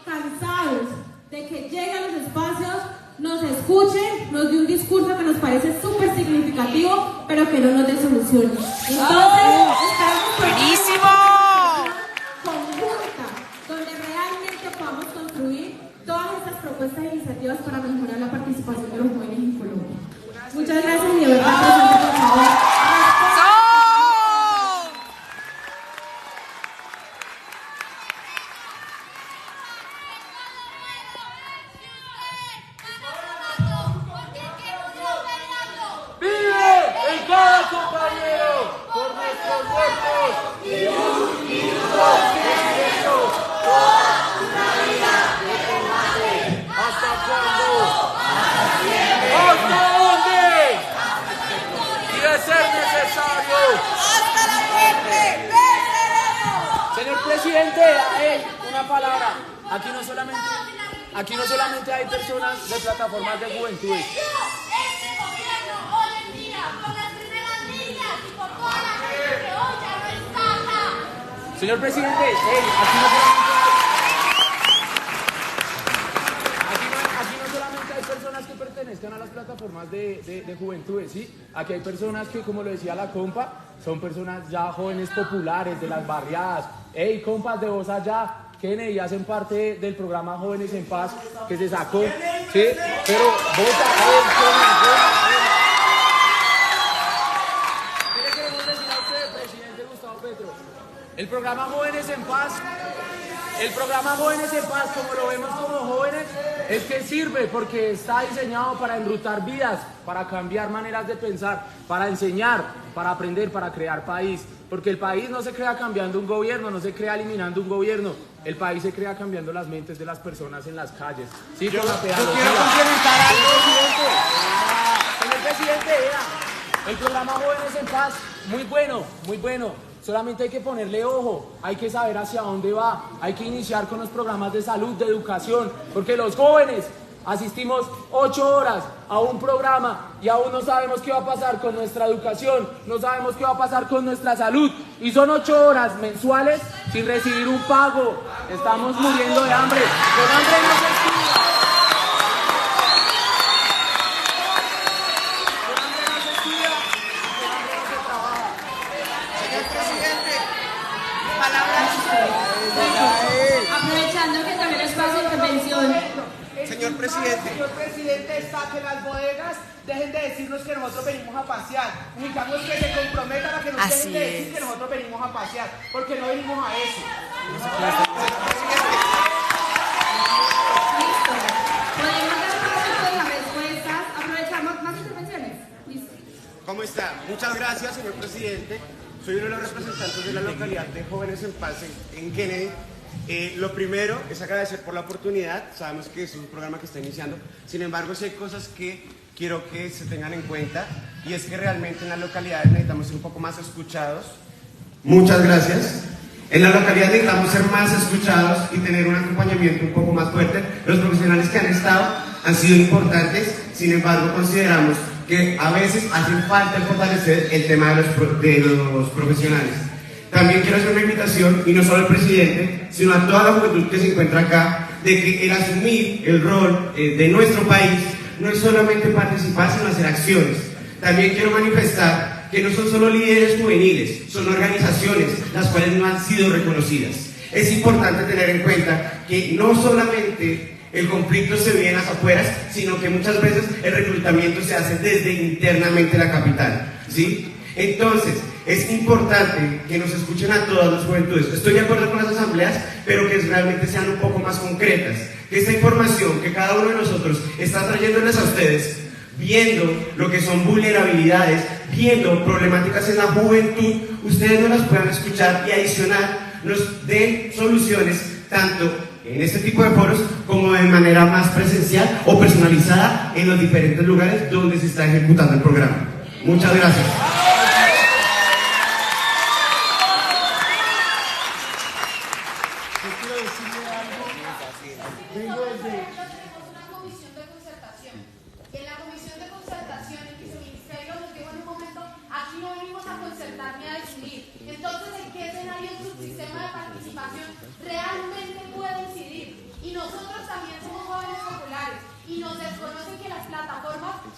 cansados de que lleguen a los espacios, nos escuchen, nos dé un discurso que nos parece súper significativo, pero que no nos dé soluciones. Entonces, esperamos ¡buenísimo! Conjunta, donde realmente podamos construir todas estas propuestas e iniciativas para mejorar la participación de los jóvenes en Colombia. Muchas gracias y de verdad, presidente, por favor. Señor presidente, una palabra. Aquí no solamente hay personas de plataformas de juventudes. Este gobierno hoy en día, con las primeras líneas y por toda la gente que hoy ya no está acá. Señor presidente, aquí no solamente hay personas que pertenezcan a las plataformas de juventudes, ¿sí? Aquí hay personas que, como lo decía la compa, son personas ya jóvenes populares de las barriadas. Hey, compas de voz allá, Kennedy, hacen parte del programa Jóvenes en Paz que se sacó, ¿sí? Pero vota, ¿qué le queremos decir a usted, presidente Gustavo Petro? El El programa Jóvenes en Paz, como lo vemos como jóvenes, es que sirve porque está diseñado para enrutar vidas, para cambiar maneras de pensar, para enseñar, para aprender, para crear país. Porque el país no se crea cambiando un gobierno, no se crea eliminando un gobierno. El país se crea cambiando las mentes de las personas en las calles. Sí, con la pedagogía. Yo quiero complementar algo. Señor presidente, vea, el programa Jóvenes en Paz, muy bueno, muy bueno. Solamente hay que ponerle ojo, hay que saber hacia dónde va, hay que iniciar con los programas de salud, de educación, porque los jóvenes asistimos 8 horas a un programa y aún no sabemos qué va a pasar con nuestra educación, no sabemos qué va a pasar con nuestra salud, y son 8 horas mensuales sin recibir un pago. Estamos muriendo de hambre, con hambre no se estudia. Con hambre no se estudia, con hambre no se trabaja. Señor presidente, palabras. Aprovechando que también es fácil intervención. Señor presidente. Señor presidente, está que las bodegas dejen de decirnos que nosotros venimos a pasear. Necesitamos que se comprometan a que nos dejen de decir que nosotros venimos a pasear, porque no venimos a eso. Listo. Podemos dar paso con las respuestas. Aprovechamos más intervenciones. Listo. ¿Cómo está? Muchas gracias, señor presidente. Soy uno de los representantes de la localidad de Jóvenes en Paz en Kennedy. Lo primero es agradecer por la oportunidad. Sabemos que es un programa que está iniciando. Sin embargo, sí hay cosas que quiero que se tengan en cuenta, y es que realmente en las localidades necesitamos ser un poco más escuchados. Muchas gracias. En la localidad necesitamos ser más escuchados y tener un acompañamiento un poco más fuerte. Los profesionales que han estado han sido importantes. Sin embargo, consideramos que a veces hace falta fortalecer el tema de los profesionales. También quiero hacer una invitación, y no solo al presidente, sino a toda la juventud que se encuentra acá, de que el asumir el rol de nuestro país no es solamente participar, sino hacer acciones. También quiero manifestar que no son solo líderes juveniles, son organizaciones las cuales no han sido reconocidas. Es importante tener en cuenta que no solamente el conflicto se vive en las afueras, sino que muchas veces el reclutamiento se hace desde internamente la capital, ¿sí? Entonces, es importante que nos escuchen a todas las juventudes. Estoy de acuerdo con las asambleas, pero que realmente sean un poco más concretas. Que esta información que cada uno de nosotros está trayéndoles a ustedes, viendo lo que son vulnerabilidades, viendo problemáticas en la juventud, ustedes no las puedan escuchar y adicional nos den soluciones tanto en este tipo de foros como de manera más presencial o personalizada en los diferentes lugares donde se está ejecutando el programa. Muchas gracias.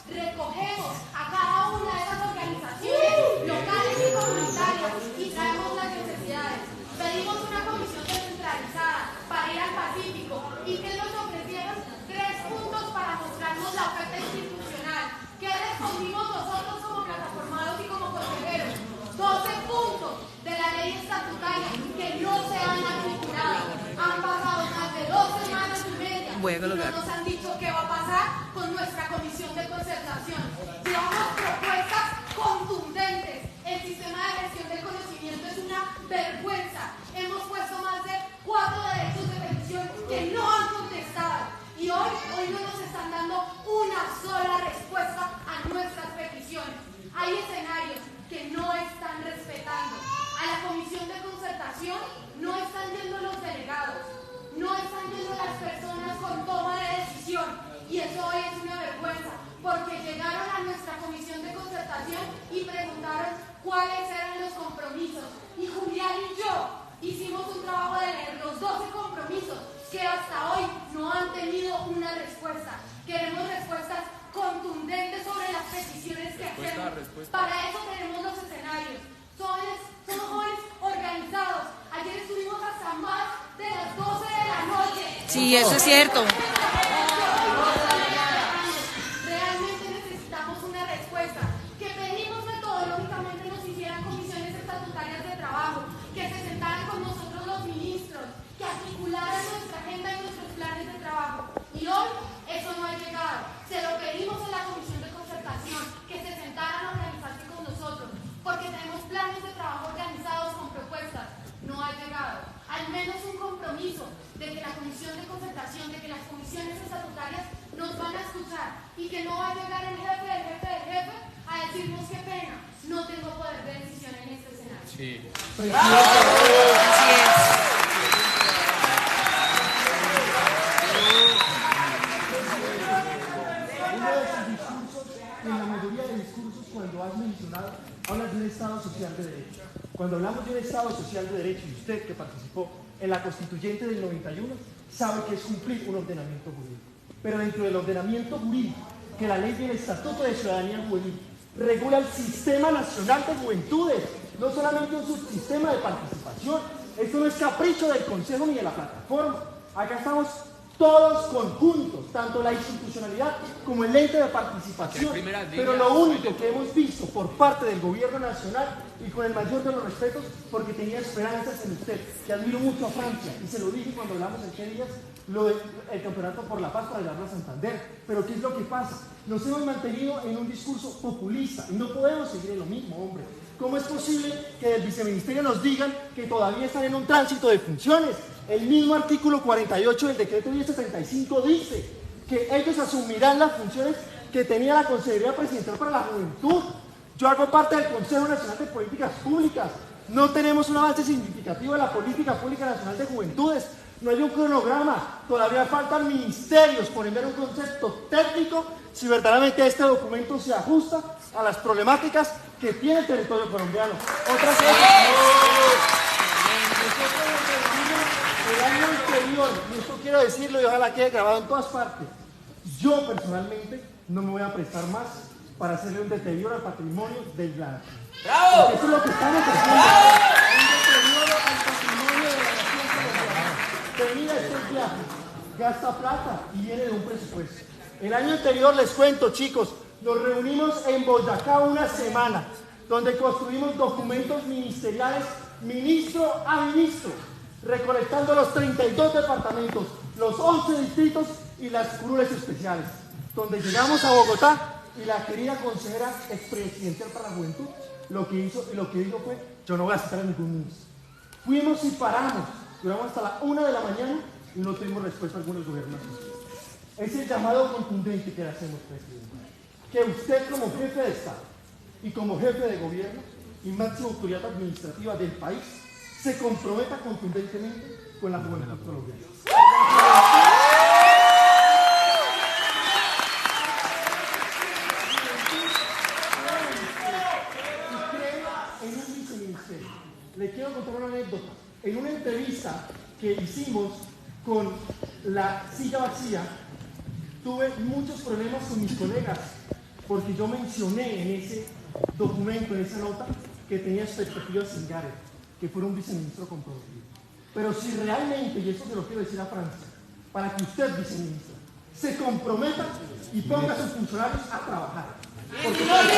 Recogemos a cada una de esas organizaciones locales y comunitarias y traemos las necesidades. Pedimos una comisión descentralizada para ir al Pacífico y que nos ofrecieron 3 puntos para mostrarnos la oferta institucional. ¿Qué respondimos nosotros como plataformados y como consejeros? 12 puntos de la ley estatutaria que no se han articulado. Han pasado más de 2 semanas y media y no nos han dicho qué va a pasar con nuestra comisión de concertación. Llevamos propuestas contundentes. El sistema de gestión del conocimiento es una vergüenza. Hemos puesto más de 4 derechos de petición que no han contestado. Y hoy no nos están dando una sola respuesta a nuestras peticiones. Hay escenarios que no están respetando. A la comisión de concertación no están yendo los delegados, no están yendo las personas con toma de decisión. Y eso hoy es una vergüenza, porque llegaron a nuestra comisión de concertación y preguntaron cuáles eran los compromisos. Y Julián y yo hicimos un trabajo de leer los 12 compromisos que hasta hoy no han tenido una respuesta. Queremos respuestas contundentes sobre las peticiones que hacemos. Para eso tenemos los escenarios. Somos jóvenes organizados. Ayer estuvimos hasta más de las 12 de la noche. Sí, eso es cierto. Realmente necesitamos una respuesta. Que pedimos metodológicamente nos hicieran comisiones estatutarias de trabajo, que se sentaran vincularan nuestra agenda y nuestros planes de trabajo. Y hoy eso no ha llegado. Se lo pedimos en la Comisión de Concertación, que se sentaran a organizarse con nosotros, porque tenemos planes de trabajo organizados con propuestas. No ha llegado. Al menos un compromiso de que la Comisión de Concertación, de que las comisiones estatutarias nos van a escuchar y que no va a llegar el jefe del jefe del jefe a decirnos qué pena, no tengo poder de decisión en este escenario. Sí. Así es. En la mayoría de discursos, cuando has mencionado, hablas de un Estado social de derecho. Cuando hablamos de un Estado social de derecho, y usted que participó en la Constituyente del 91, sabe que es cumplir un ordenamiento jurídico. Pero dentro del ordenamiento jurídico, que la ley del Estatuto de Ciudadanía Juvenil regula el Sistema Nacional de Juventudes, no solamente un subsistema de participación. Esto no es capricho del Consejo ni de la plataforma. Acá estamos todos conjuntos, tanto la institucionalidad como el ente de participación. Pero lo único que hemos visto por parte del gobierno nacional, y con el mayor de los respetos, porque tenía esperanzas en usted, que admiro mucho a Francia, y se lo dije cuando hablamos en qué días, lo del Campeonato por la Paz para llevarlo a Santander. Pero ¿qué es lo que pasa? Nos hemos mantenido en un discurso populista, y no podemos seguir en lo mismo, hombre. ¿Cómo es posible que del viceministerio nos digan que todavía están en un tránsito de funciones? El mismo artículo 48 del decreto 1075 dice que ellos asumirán las funciones que tenía la Consejería Presidencial para la Juventud. Yo hago parte del Consejo Nacional de Políticas Públicas. No tenemos un avance significativo en la Política Pública Nacional de Juventudes. No hay un cronograma. Todavía faltan ministerios por enviar un concepto técnico si verdaderamente este documento se ajusta a las problemáticas que tiene el territorio colombiano. Otra cosa. El año anterior, y esto quiero decirlo y ojalá quede grabado en todas partes, yo personalmente no me voy a prestar más para hacerle un deterioro al patrimonio del la nación. ¡Bravo! Eso es lo que estamos haciendo. Un deterioro al patrimonio de la nación colombiana. Venir a este viaje, gasta plata y viene de un presupuesto. El año anterior, les cuento, chicos, nos reunimos en Boyacá una semana, donde construimos documentos ministeriales, ministro a ministro, recolectando los 32 departamentos, los 11 distritos y las curules especiales, donde llegamos a Bogotá y la querida consejera expresidencial para la juventud lo que hizo y lo que dijo fue: yo no voy a citar a ningún ministro. Fuimos y paramos, duramos hasta la 1 de la mañana y no tuvimos respuesta a algunos gobiernos. Es el llamado contundente que le hacemos, presidente, que usted como jefe de Estado y como jefe de gobierno y máxima autoridad administrativa del país se comprometa contundentemente con la juventud colombiana. Y crea en un viceministerio. Le quiero contar una anécdota. En una entrevista que hicimos con la silla vacía, tuve muchos problemas con mis colegas, porque yo mencioné en ese documento, en esa nota, que tenía expectativas en Gareth, que fuera un viceministro comprometido. Pero si realmente, y esto se lo quiero decir a Francia, para que usted, viceministro, se comprometa y ponga a sus funcionarios a trabajar. Porque creo que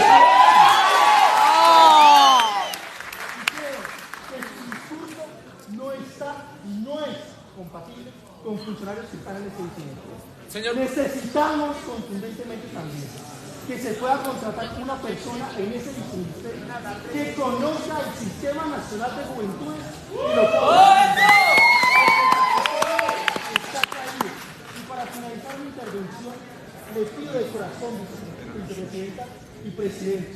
su discurso no es compatible con funcionarios que están en ese viceministerio. Necesitamos contundentemente también que se pueda contratar una persona en ese viceministerio que conozca el Sistema Nacional de Juventudes y lo está caído. Y para finalizar mi intervención, le pido de corazón, vicepresidenta y presidente,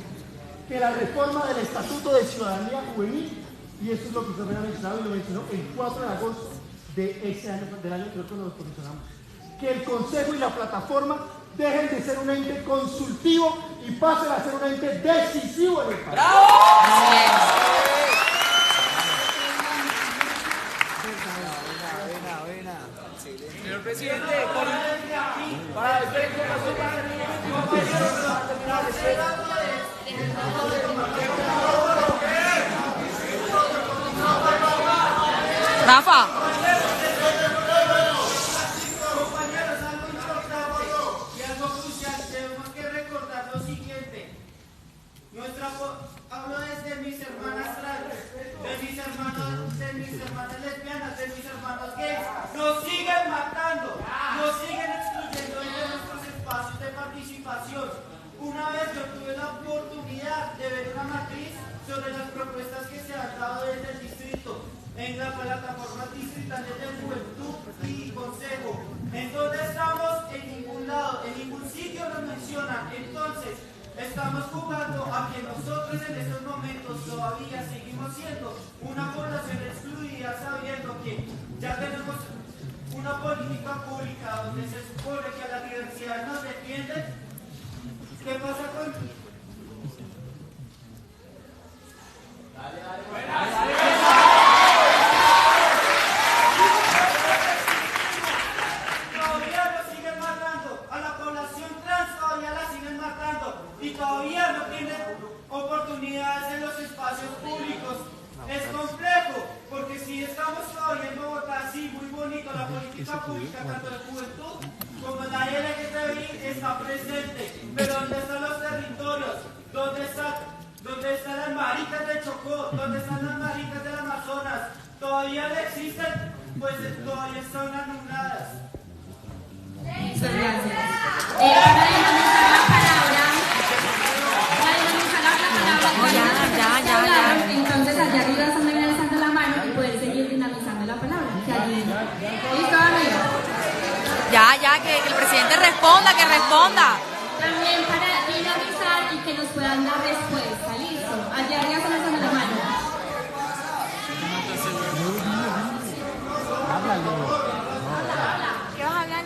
que la reforma del Estatuto de Ciudadanía Juvenil, y esto es lo que usted me ha mencionado y lo mencionó el 4 de agosto de ese año, del año que nosotros nos posicionamos, que el Consejo y la plataforma dejen de ser un ente consultivo y pasen a ser un ente decisivo en el país. ¡Bravo! Señor presidente, para defender Rafa. Hablo desde mis hermanas trans, de mis hermanas lesbianas, de mis hermanos gays, Nos siguen matando, nos siguen excluyendo de nuestros espacios de participación. Una vez yo tuve la oportunidad de ver una matriz sobre las propuestas que se han dado desde el distrito, en la plataforma distrital de Juventud y Consejo. ¿En dónde estamos? En ningún lado, en ningún sitio nos mencionan. Entonces, estamos jugando a que nosotros en estos momentos todavía seguimos siendo una población excluida, sabiendo que ya tenemos una política pública donde se supone que a la diversidad nos defiende. ¿Qué pasa con...? Todavía nos siguen matando, a la población trans todavía la siguen matando y todavía no tienen oportunidades en los espacios públicos. Es complejo, porque si estamos todavía en Bogotá, sí, muy bonito, la política pública, tanto de juventud como la LGTBI está presente, pero ¿dónde están los territorios? ¿Dónde están las maricas de Chocó? ¿Dónde están las maricas del Amazonas? ¿Todavía no existen? Pues todavía están anuladas. Muchas gracias. Ahora dinamizar la palabra. Ya. Entonces allá arriba están alzando la mano y poder seguir dinamizando la palabra. ¿Listo, amigo? Ya, que el presidente responda, que responda. También para dinamizar y que nos puedan dar respuesta. Listo. Allá arriba están alzando la mano. ¿Qué vas a hablar?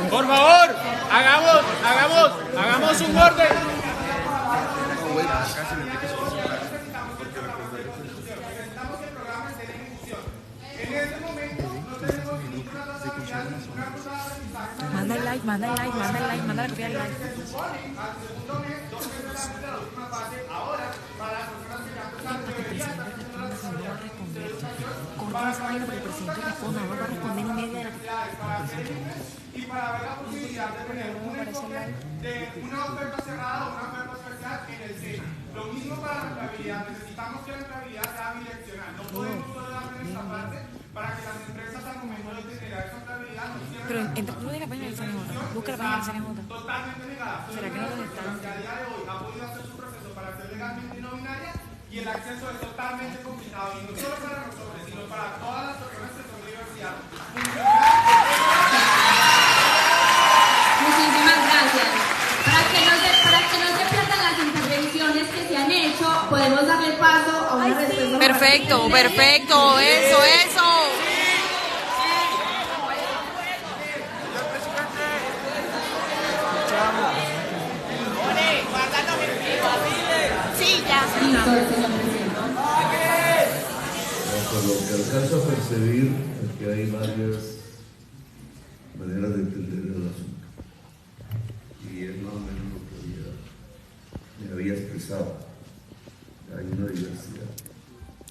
Por favor, hagamos un orden. Manda el like, manda la copia del like. Corta esa vaina porque el presidente responda, no va a responder ni media de la... Y para ver la posibilidad de tener una oferta cerrada o una oferta especial en el SENA. Lo mismo para la rentabilidad. Necesitamos que la rentabilidad sea bidireccional. No podemos solo darle esta parte para que las empresas al momento de generar esa rentabilidad no cierren. Pero entra tú de la página del CNJ, busca la página del CNJ. Totalmente negada. ¿Será que no lo están? Que a día de hoy ha podido hacer su proceso para ser legalmente no binaria y el acceso es totalmente complicado. Y no solo para nosotros, sino para todas las personas que son de diversidad. Muchísimas gracias. Para que no se pierdan las intervenciones que se han hecho, podemos darle paso a una respuesta. Perfecto, eso. Sí, ya. Por lo que alcanzo a percibir es que hay varias maneras de entender el asunto. Y es más o menos lo que me había expresado. Hay una diversidad.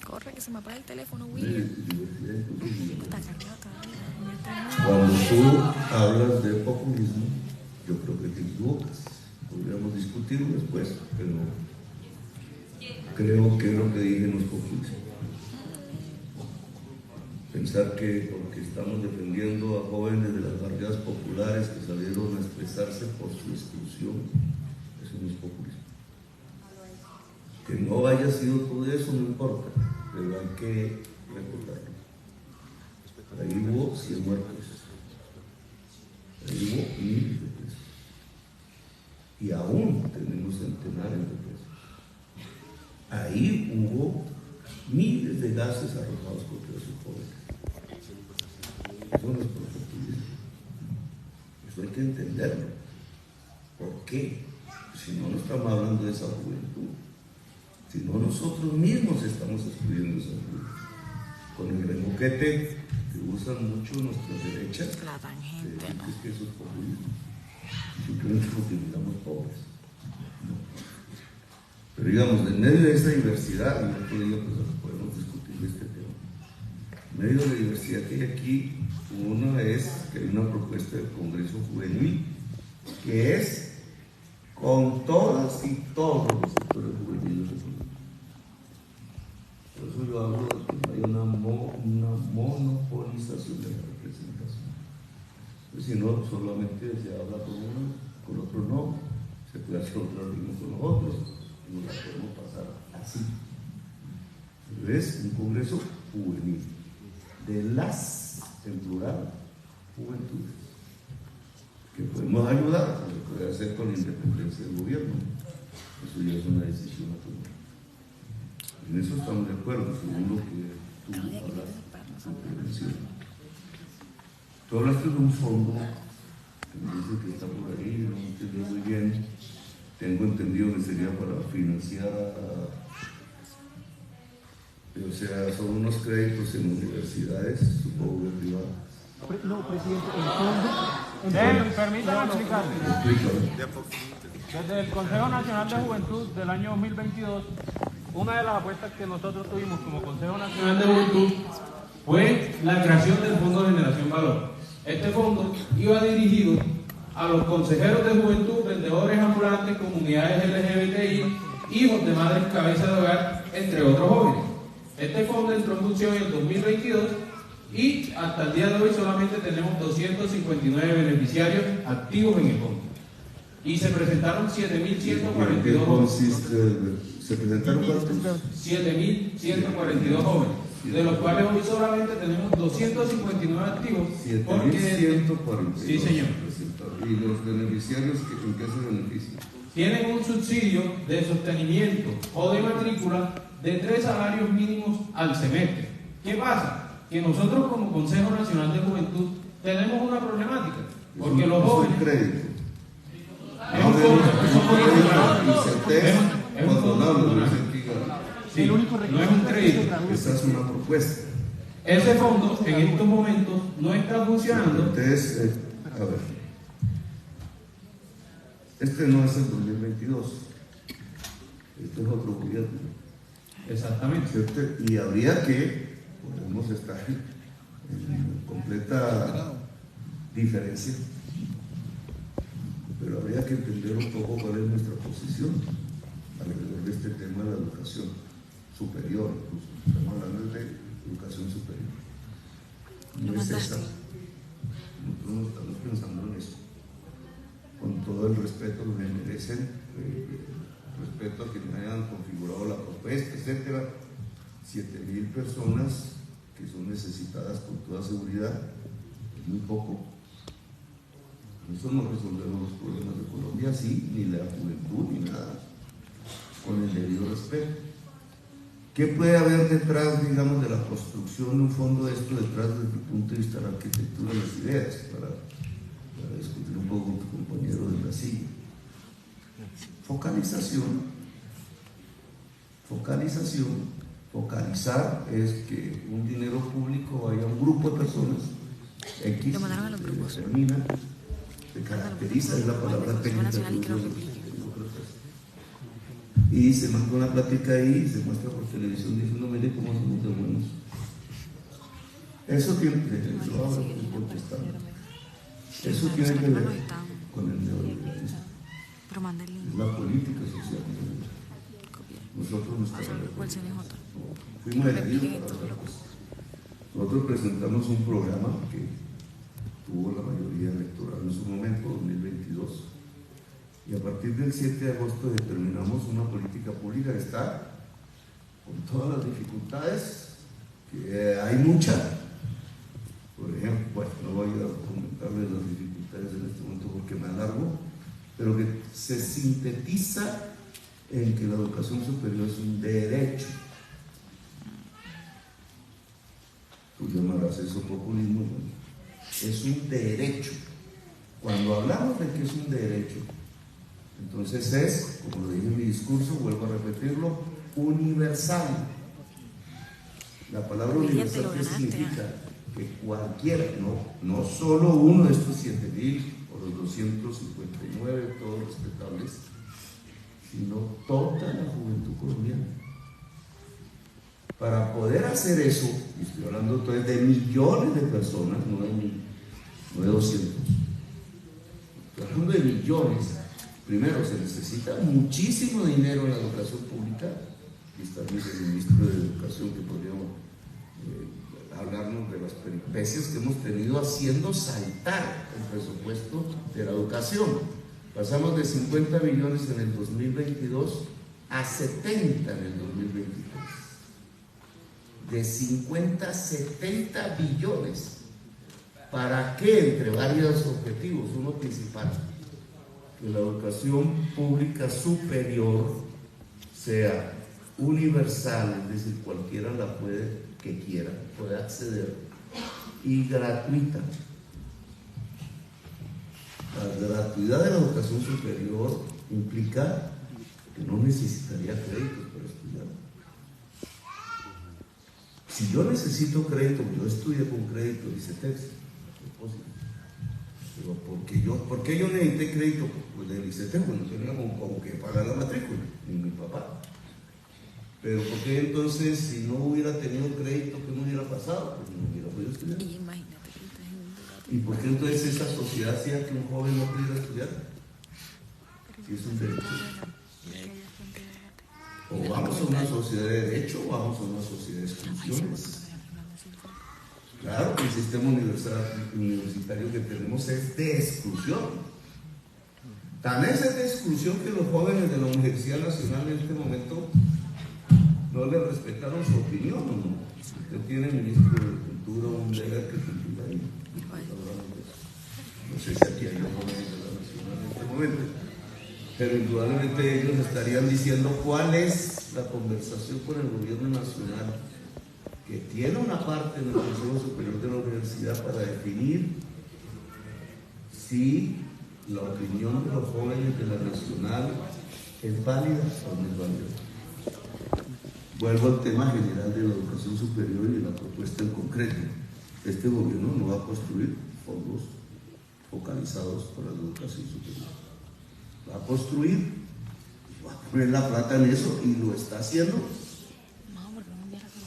Corre, que se me apaga el teléfono, William. Está cargado todavía. Cuando tú hablas de populismo, yo creo que te equivocas. Podríamos discutirlo después, pero creo que lo que dije no es populismo. Pensar que porque estamos defendiendo a jóvenes de las barriadas populares que salieron a expresarse por su exclusión, eso no es populismo. Que no haya sido todo eso no importa, pero hay que recordarlo. Ahí hubo 100 muertos, ahí hubo miles de presos, y aún tenemos centenares de presos. Ahí hubo miles de gases arrojados contra sus jóvenes. no es por populismo. Eso hay que entenderlo. ¿Por qué? Si no, no estamos hablando de esa juventud. Si no, nosotros mismos estamos excluyendo esa juventud. Con el remoquete que usan mucho nuestras derechas, que eso es populismo. Simplemente porque digamos pobres. No. Pero digamos, en medio de esta diversidad, y otro día pues podemos discutir de este tema, en medio de la diversidad que hay aquí, una es que hay una propuesta del Congreso Juvenil que es con todas y todos los sectores juveniles. Por eso yo hablo de que no hay una monopolización de la representación. Pues si no, solamente se habla con uno, con otro no, se puede hacer otra reunión con los otros, y nos la podemos pasar así. Pero es un congreso juvenil, de las, en plural, juventudes, que podemos ayudar, se puede hacer con la independencia del gobierno. Eso ya es una decisión a tomar. En eso estamos de acuerdo, según lo que tú hablas. Tú hablaste de un fondo que me dice que está por ahí, no entiendo muy bien. Tengo entendido que sería para financiar o sea, son unos créditos en universidades, supongo que privadas. No, presidente, el fondo... Permítame explicarle. Desde el Consejo Nacional de Juventud del año 2022, una de las apuestas que nosotros tuvimos como Consejo Nacional de Juventud fue la creación del Fondo de Generación Valor. Este fondo iba dirigido a los consejeros de juventud, vendedores ambulantes, comunidades LGBTI, hijos de madres cabeza de hogar, entre otros jóvenes. Este fondo entró en función en el 2022 y hasta el día de hoy solamente tenemos 259 beneficiarios activos en el fondo. Y se presentaron 7.142 ¿qué consiste? ¿Se presentaron cuántos? 7.142 jóvenes, de los cuales hoy solamente tenemos 259 activos. 7.142. Sí, señor. ¿Y los beneficiarios en qué se benefician? Tienen un subsidio de sostenimiento o de matrícula de 3 salarios mínimos al semestre. ¿Qué pasa? Que nosotros como Consejo Nacional de Juventud tenemos una problemática, porque los jóvenes... Es un crédito. Es un fondo, Sí, el único no es un crédito. Esa es una propuesta. Ese fondo en estos momentos no está funcionando. Entonces, a ver, este no es el 2022, este es otro gobierno. Exactamente. ¿Cierto? Y habría que, podemos estar en completa diferencia, pero habría que entender un poco cuál es nuestra posición alrededor de este tema de la educación superior, incluso. Estamos hablando de educación superior. No es esa. Nosotros no estamos pensando en eso. Con todo el respeto que me merecen, respeto a quienes hayan configurado la propuesta, etcétera. 7.000 personas que son necesitadas con toda seguridad, es muy poco. Eso no resolvemos los problemas de Colombia, sí, ni la juventud, ni nada, con el debido respeto. ¿Qué puede haber detrás, digamos, de la construcción de un fondo de esto, detrás desde el punto de vista de la arquitectura de las ideas, para discutir un poco con tu compañero de Brasil? Focalizar es que un dinero público vaya a un grupo de personas X, determina, se caracteriza, es la palabra técnica y se manda una plática ahí y se muestra por televisión diciendo, mire cómo somos de buenos. Eso tiene que ver, eso tiene que ver con el neoliberalismo, es la política social. Nosotros no estamos de acuerdo. Fuimos elegidos para otra cosa. Nosotros presentamos un programa que tuvo la mayoría electoral en su momento, 2022, y a partir del 7 de agosto determinamos una política pública que está con todas las dificultades, que hay muchas. Por ejemplo, bueno, no voy a comentarles las dificultades en este momento porque me alargo, pero que se sintetiza en que la educación superior es un derecho. Tú llamarás eso populismo, ¿no? es un derecho. Cuando hablamos de que es un derecho, entonces es, como lo dije en mi discurso, vuelvo a repetirlo, universal. La palabra universal, ¿qué significa? Que cualquiera, no solo uno de estos 7.000 o los 259, todos respetables, sino toda la juventud colombiana. Para poder hacer eso, y estoy hablando entonces de millones de personas, no de 200, estoy hablando de millones. Primero, se necesita muchísimo dinero en la educación pública, y está el ministro de Educación que podría hablarnos de las peripecias que hemos tenido haciendo saltar el presupuesto de la educación. Pasamos de 50 billones en el 2022 a 70 en el 2023. De 50 a 70 billones. ¿Para qué? Entre varios objetivos. Uno principal, que la educación pública superior sea universal, es decir, cualquiera la puede, que quiera, puede acceder, y gratuita. La gratuidad de la educación superior implica que no necesitaría créditos para estudiar. Si yo necesito crédito, yo estudié con crédito, dice texto, pero ¿por qué yo necesité crédito? Pues del ICETEX, no tenía con que pagar la matrícula, ni mi papá. Pero ¿por qué entonces, si no hubiera tenido crédito, qué me hubiera pasado? Pues no hubiera podido estudiar. ¿Y por qué entonces esa sociedad hacía que un joven no pudiera estudiar? Si es un derecho. O vamos a una sociedad de derecho o vamos a una sociedad de exclusiones. Claro que el sistema universitario que tenemos es de exclusión. Tan es de exclusión que los jóvenes de la Universidad Nacional en este momento no le respetaron su opinión, ¿no? Usted tiene ministro de Cultura, un deber que cultiva ahí. No sé si aquí hay un jóvenes de la Nacional en este momento, pero indudablemente ellos estarían diciendo cuál es la conversación con el gobierno nacional, que tiene una parte en el Consejo Superior de la Universidad para definir si la opinión de los jóvenes de la Nacional es válida o no es válida. Vuelvo al tema general de la educación superior y de la propuesta en concreto. Este gobierno no va a construir fondos focalizados para la educación superior. Va a construir, va a poner la plata en eso y lo está haciendo.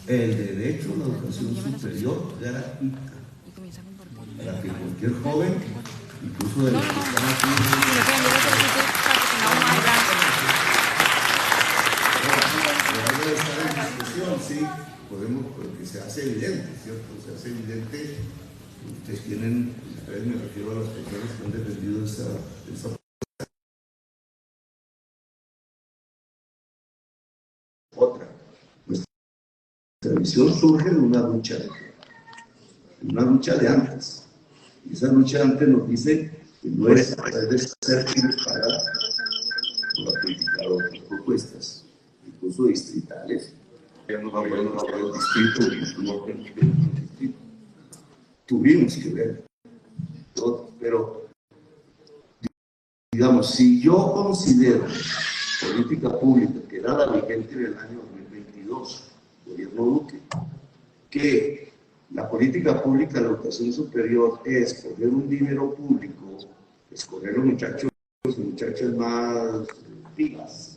El derecho a la educación superior gratuita. Para que cualquier joven, incluso de los que están aquí, sí, podemos, porque se hace evidente, ¿cierto? Se hace evidente, ustedes me refiero a las personas que han defendido esa otra. Nuestra visión surge de una lucha de antes. Y esa lucha de antes nos dice que no es a través de ser quienes pagan por la política de otras propuestas, incluso distritales. Ya nos vamos a ver el distrito y no el distrito. Tuvimos que ver todo, pero digamos, si yo considero política pública, que era la vigente en el año 2022, gobierno Duque, que la política pública de la educación superior es coger un dinero público, escoger los muchachos y muchachas más pilas,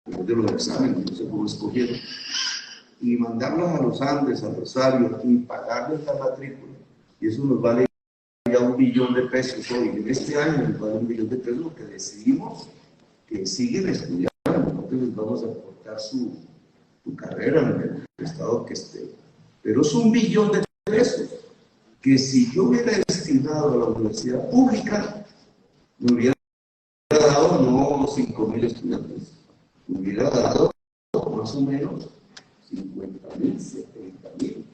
de los exámenes, no sé cómo escogieron, y mandarlos a los Andes, a Rosario, y pagarles la matrícula. Y eso nos vale ya $1 billón hoy. En este año nos vale $1 billón, lo que decidimos que siguen estudiando, no que les vamos a aportar su carrera en el estado que esté. Pero es $1 billón que si yo hubiera destinado a la universidad pública, me hubiera dado no 5.000 estudiantes, me hubiera dado más o menos 50.000, 70.000,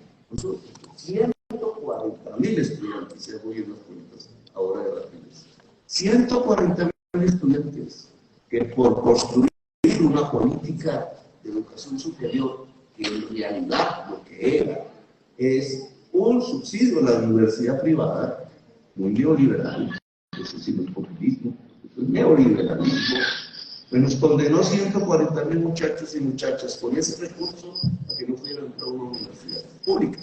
140.000 estudiantes, si hago bien las cuentas ahora de las pymes. 140.000 estudiantes que por construir una política de educación superior, que en realidad lo que era es un subsidio a la universidad privada, muy neoliberal, eso sí no es populismo, eso es neoliberalismo, que nos condenó 140.000 muchachos y muchachas con ese recurso a que no pudieran entrar a una universidad pública.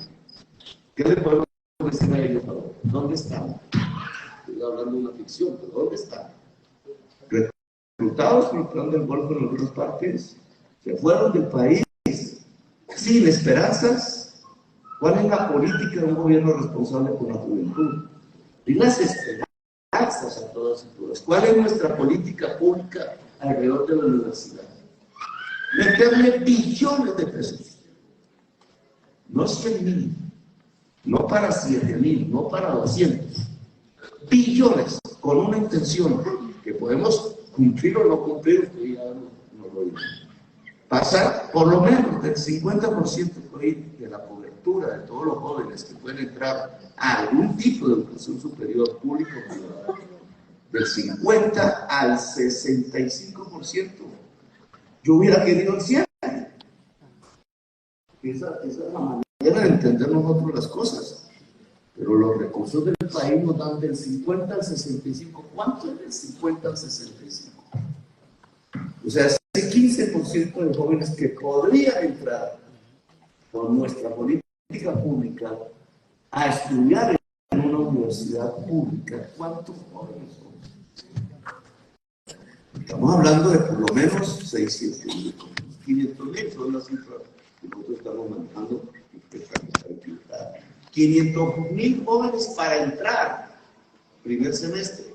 ¿Qué le podemos decir a ellos ahora? ¿Dónde están? Estoy hablando de una ficción, pero ¿dónde están? Reclutados por el plan del Golfo en algunas partes, se fueron del país sin esperanzas. ¿Cuál es la política de un gobierno responsable con la juventud? Y las esperanzas a todas y todas. ¿Cuál es nuestra política pública alrededor de la universidad? Meterle billones de pesos, no 100.000, no para 7.000, no para 200, billones, con una intención que podemos cumplir o no cumplir, usted ya no lo dice. Pasar por lo menos del 50% de la cobertura de todos los jóvenes que pueden entrar a algún tipo de educación superior pública o privada, del 50 al 65%. Yo hubiera querido el 100. Esa es la manera de entender nosotros las cosas. Pero los recursos del país nos dan del 50 al 65. ¿Cuánto es del 50 al 65? O sea, ese 15% de jóvenes que podrían entrar con nuestra política pública a estudiar en una universidad pública, ¿cuántos jóvenes son? Estamos hablando de por lo menos 600.000, 500.000 son las cifras que nosotros estamos manejando. 500.000 jóvenes para entrar primer semestre,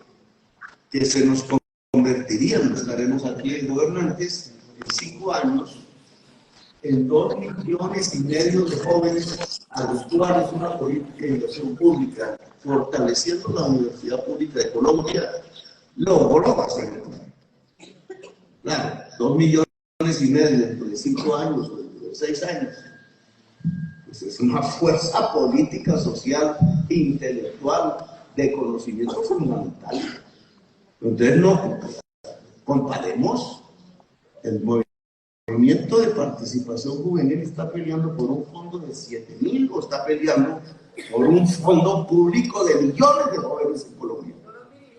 que se nos convertirían, estaremos aquí en gobernantes en 5 años, en 2,5 millones de jóvenes a los cuales una política de inversión pública, fortaleciendo la Universidad Pública de Colombia, lo va a hacer. Claro, 2,5 millones dentro de 5 años o dentro de 6 años. Pues es una fuerza política, social, intelectual, de conocimiento fundamental. Entonces, no comparemos. El movimiento de participación juvenil está peleando por un fondo de 7.000 o está peleando por un fondo público de millones de jóvenes en Colombia.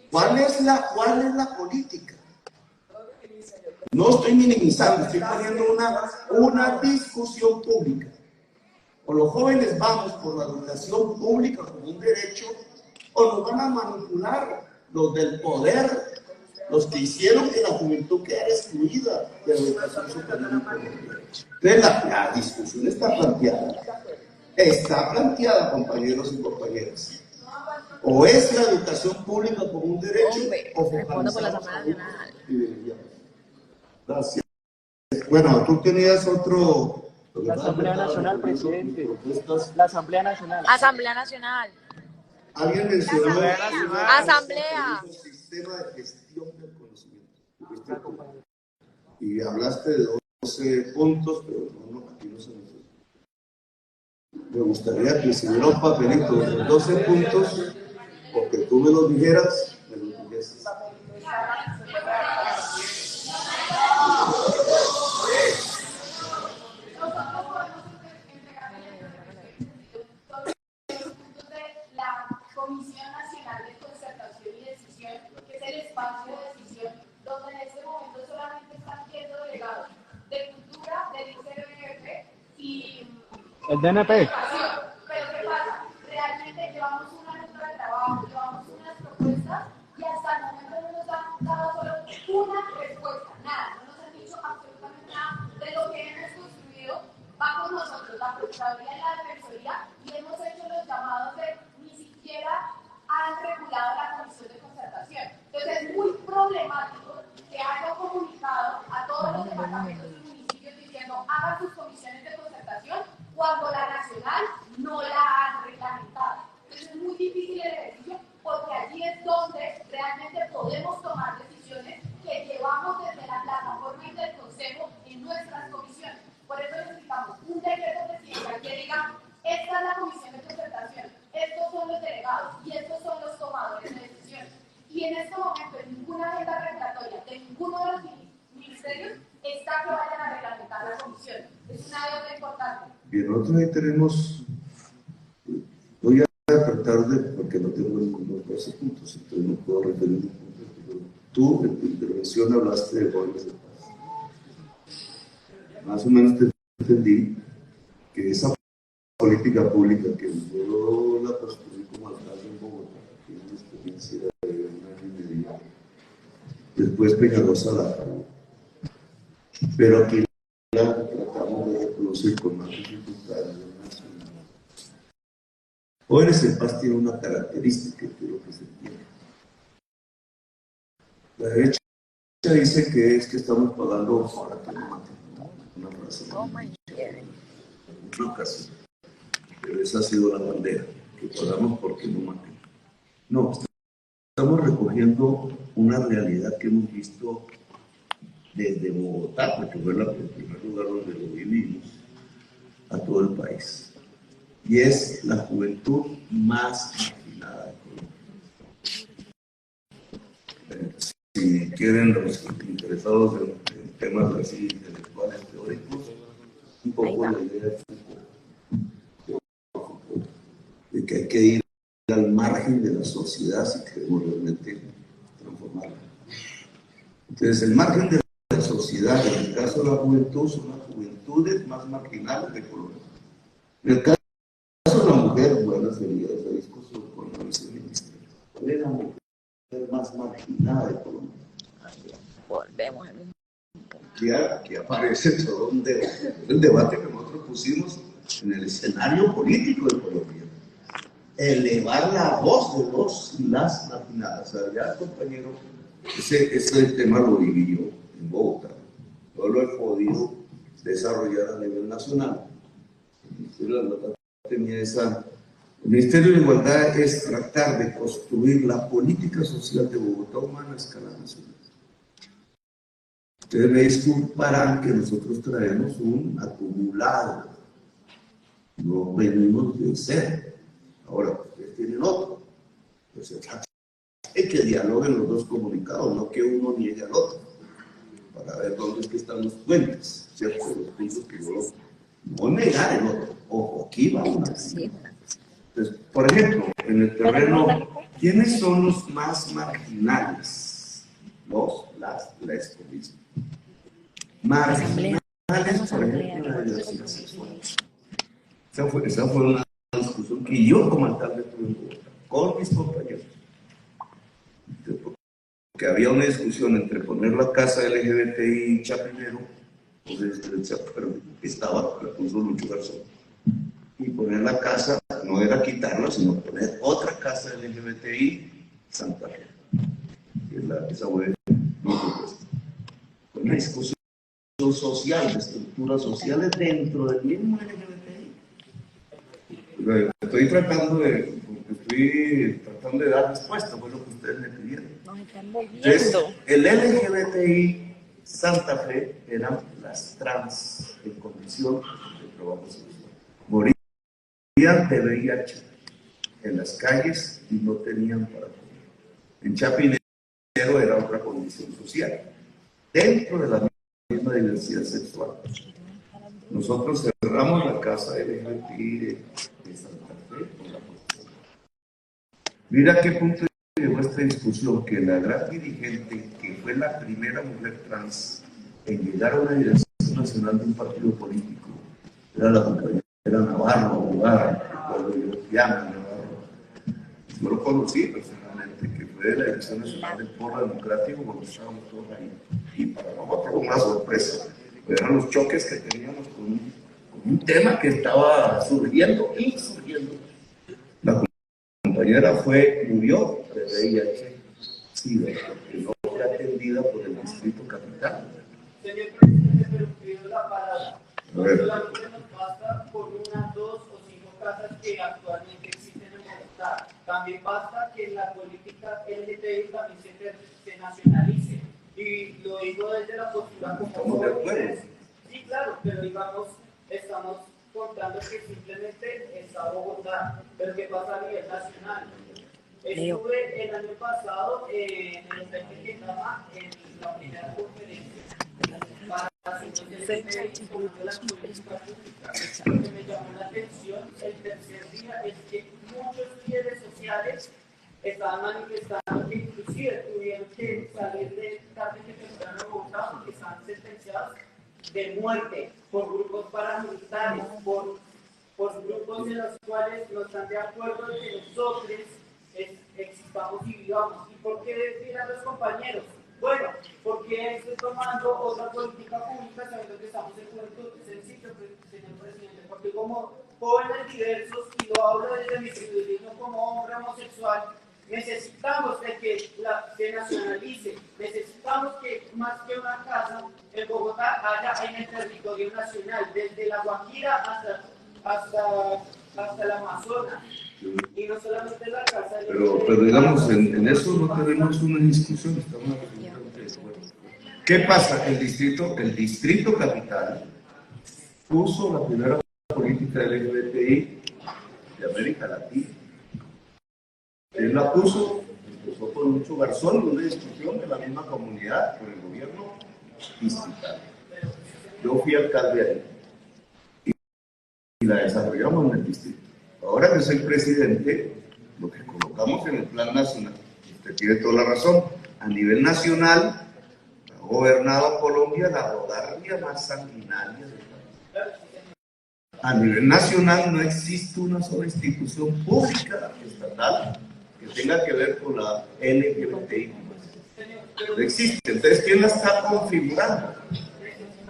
¿Cuál es la política? No estoy minimizando, estoy poniendo una discusión pública. O los jóvenes vamos por la educación pública como un derecho, o nos van a manipular los del poder, los que hicieron que la juventud quedara excluida de la educación superior. Entonces la discusión está planteada, compañeros y compañeras. O es la educación pública como un derecho, o focalizamos Gracias. Bueno, tú tenías otro... La Asamblea Nacional, presidente. La Asamblea Nacional. Asamblea Nacional. Alguien mencionó Asamblea. el sistema de gestión del conocimiento. Y hablaste de 12 puntos, pero no, aquí no se me gustaría que si hubiera un papelito de 12 puntos, o que tú me lo dijeras, me lo dijeras. Comisión Nacional de Concertación y Decisión, que es el espacio de decisión donde en este momento solamente están viendo delegados de cultura, del ICBF y el DNP. Pero ¿qué pasa? Realmente llevamos una nota de trabajo, llevamos unas propuestas y hasta el momento no nos han dado solo una respuesta, nada, no nos han dicho absolutamente nada de lo que hemos construido. Va con nosotros la Procuraduría y la Defensoría y hemos hecho los llamados de han regulado la comisión de concertación. Entonces es muy problemático que haya comunicado a todos los departamentos y municipios diciendo hagan sus comisiones de concertación cuando la nacional no la han reglamentado. Entonces es muy difícil el ejercicio porque allí es donde realmente podemos tomar decisiones que llevamos desde la plataforma y del Consejo en nuestras comisiones. Por eso necesitamos un decreto presidencial que diga esta es la comisión de concertación, estos son los delegados y estos son los tomadores de decisiones. Y en este momento, en ninguna agenda regulatoria de ninguno de los ministerios está que vayan a reglamentar la comisión. Es una deuda importante. Bien, nosotros ahí tenemos tratar de, porque no tengo los 12 puntos, entonces no puedo referir un punto, pero tú en tu intervención hablaste de jóvenes de paz. Más o menos te entendí que esa política pública que yo la construí como alcalde en Bogotá, que es una experiencia de un año y medio, después Peñalosa la acabó. Pero aquí la tratamos de reproducir con más dificultades. Jóvenes en Paz tiene una característica que quiero que se entienda. La derecha dice que es que estamos pagando para que no maten. Una frase en muchas ocasiones. Pero esa ha sido la bandera, que pagamos porque no maten. No, estamos recogiendo una realidad que hemos visto desde Bogotá, porque fue el primer lugar donde lo vivimos, a todo el país. Y es la juventud más marginada de Colombia. Si quieren los interesados en temas así intelectuales, teóricos, un poco la idea de que hay que ir al margen de la sociedad si queremos realmente transformarla. Entonces, el margen de la sociedad, en el caso de la juventud, son las juventudes más marginales de Colombia. En el caso de la mujer, bueno, sería esa discusión con la viceministra. ¿Cuál es la mujer más marginada de Colombia? Volvemos al mismo punto. Aquí aparece todo un debate. El debate que nosotros pusimos en el escenario político de Colombia. Elevar la voz de los y las marginadas. O sea, ya, compañero, ese tema lo viví yo en Bogotá. Yo lo he podido desarrollar a nivel nacional. El Ministerio de Igualdad es tratar de construir la política social de Bogotá humana a escala nacional. Ustedes me disculparán que nosotros traemos un acumulado. No venimos de cero. Ahora, ustedes tienen otro. Entonces, hay que dialoguen los dos comunicados, no que uno niegue al otro, para ver dónde es que están los puentes, ¿cierto? Los puntos que yo no negar el otro. Ojo, aquí vamos a decir. Entonces, por ejemplo, en el terreno, ¿quiénes son los más marginales? Les mismo. Marginales, por ejemplo, la diversidad sexual. Esa fue una discusión que yo como alcalde tuve en Bogotá, con mis compañeros. Que había una discusión entre poner la casa LGBTI Chapinero, pero estaba, la puso Lucho Garzón, y poner la casa, no era quitarla, sino poner otra casa LGBTI Santa Fe, que es esa fue mi propuesta. Fue una discusión social, de estructuras sociales dentro del mismo LGBTI. Estoy tratando de dar respuesta, fue lo que ustedes me pidieron. Entonces, el LGBTI Santa Fe eran las trans en condición de trabajo sexual. Morían de VIH en las calles y no tenían para comer. En Chapinero era otra condición social. Dentro de la misma diversidad sexual. Nosotros cerramos la casa LGBTI de Santa Fe con la cuestión. Mira qué punto llegó esta discusión, que la gran dirigente, que fue la primera mujer trans en llegar a una dirección nacional de un partido político, era la compañera Navarro, abogada, cuando yo llamo Navarro. Yo lo conocí personalmente, que fue de la Dirección Nacional del Polo Democrático cuando estábamos todos ahí. Y para nosotros una sorpresa, eran los choques que teníamos con un tema que estaba surgiendo y surgiendo. La compañera murió de VIH, sí, porque no fue atendida por el Distrito Capital. Señor presidente, pero pido la palabra. No solamente nos basta con 1, 2 o 5 casas que actualmente existen en Bogotá. También basta que la política LGTBI también se nacionalice. Y lo digo desde la postura como jóvenes. Sí, claro, pero digamos, estamos contando que simplemente está Bogotá, pero ¿qué pasa a nivel nacional? Estuve el año pasado en el Frente Quetama en la primera conferencia para las instituciones de la política pública. Lo que me llamó la atención el tercer día es que muchos líderes estaban manifestando que inclusive tuvieron que salir de tarde que temprano de Bogotá porque estaban sentenciados de muerte por grupos paramilitares, por grupos en los cuales no están de acuerdo en que nosotros existamos y vivamos. ¿Y por qué dirán los compañeros? Bueno, porque estoy tomando otra política pública sabiendo que estamos en juventud. Es sencillo, señor presidente, porque como jóvenes diversos, y lo hablo desde mi privilegio como hombre homosexual, necesitamos de que se nacionalice, necesitamos que más que una casa en Bogotá haya en el territorio nacional, desde La Guajira hasta la Amazonas. Y no solamente la casa. Pero digamos, en eso no tenemos una discusión, estamos absolutamente de acuerdo. ¿Qué pasa? El distrito capital puso la primera política del LGBTI de América Latina. Él la puso, empezó con mucho garzón, una discusión de la misma comunidad con el gobierno distrital. Yo fui alcalde ahí y la desarrollamos en el distrito. Ahora que soy presidente, lo que colocamos en el plan nacional, usted tiene toda la razón, a nivel nacional, ha gobernado Colombia la rodalia más sanguinaria del país. A nivel nacional no existe una sola institución pública estatal que tenga que ver con la LGBTI. No existe. Entonces, ¿quién la está configurando?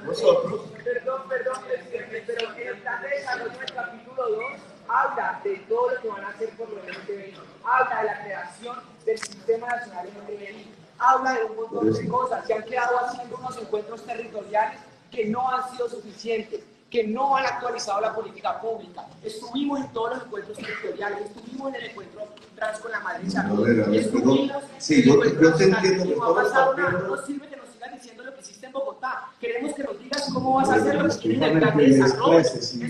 Nosotros. Perdón, presidente, pero el plan de desarrollo del capítulo 2 habla de todo lo que van a hacer por los LGBTI, habla de la creación del Sistema Nacional LGBTI, habla de un montón de cosas. Se han quedado haciendo unos encuentros territoriales que no han sido suficientes, que no han actualizado la política pública. Estuvimos en todos los encuentros territoriales, estuvimos en el encuentro trans con la madre de salud, estuvimos sí, yo te entiendo. No ha pasado nada, no sirve que nos sigas diciendo lo que hiciste en Bogotá. Queremos que nos digas cómo vas a hacer lo que tienes en el plan de desarrollo. Eso es lo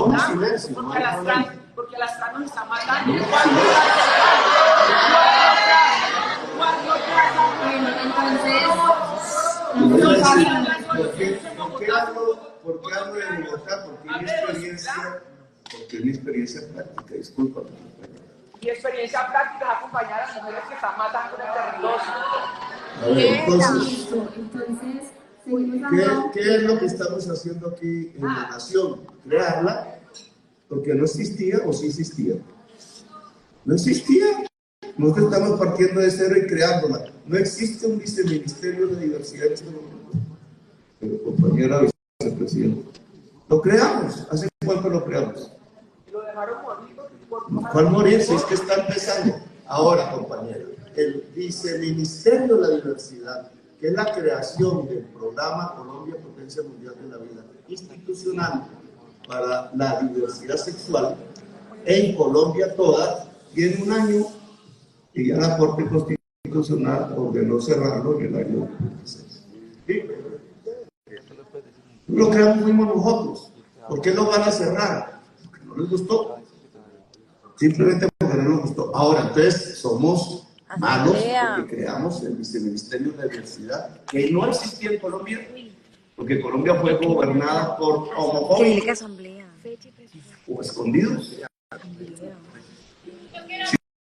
que necesitamos, porque a las trans nos están matando. ¿Por qué hablo de Bogotá? Porque es mi experiencia práctica, discúlpame. Y experiencia práctica acompañar a las mujeres que están matando en el territorio. Entonces, ¿qué es lo que estamos haciendo aquí en la nación? Crearla, porque no existía o sí existía. No existía. Nosotros estamos partiendo de cero y creándola. No existe un viceministerio de diversidad en este momento. Pero compañera vicepresidenta, lo creamos. ¿Hace cuánto lo creamos? Lo dejaron morir. ¿Cuál morir? Si es que está empezando. Ahora, compañero, el viceministerio de la diversidad, que es la creación del programa Colombia Potencia Mundial de la Vida institucional para la diversidad sexual en Colombia toda, tiene un año y ya la Corte Constitucional ordenó cerrarlo en el año 2016. ¿Sí? Lo creamos fuimos nosotros. ¿Por qué lo van a cerrar? Porque no les gustó. Simplemente porque no nos gustó. Ahora, entonces, somos malos porque creamos el viceministerio de diversidad, que no existía en Colombia, porque Colombia fue gobernada por homofóbicos o escondidos.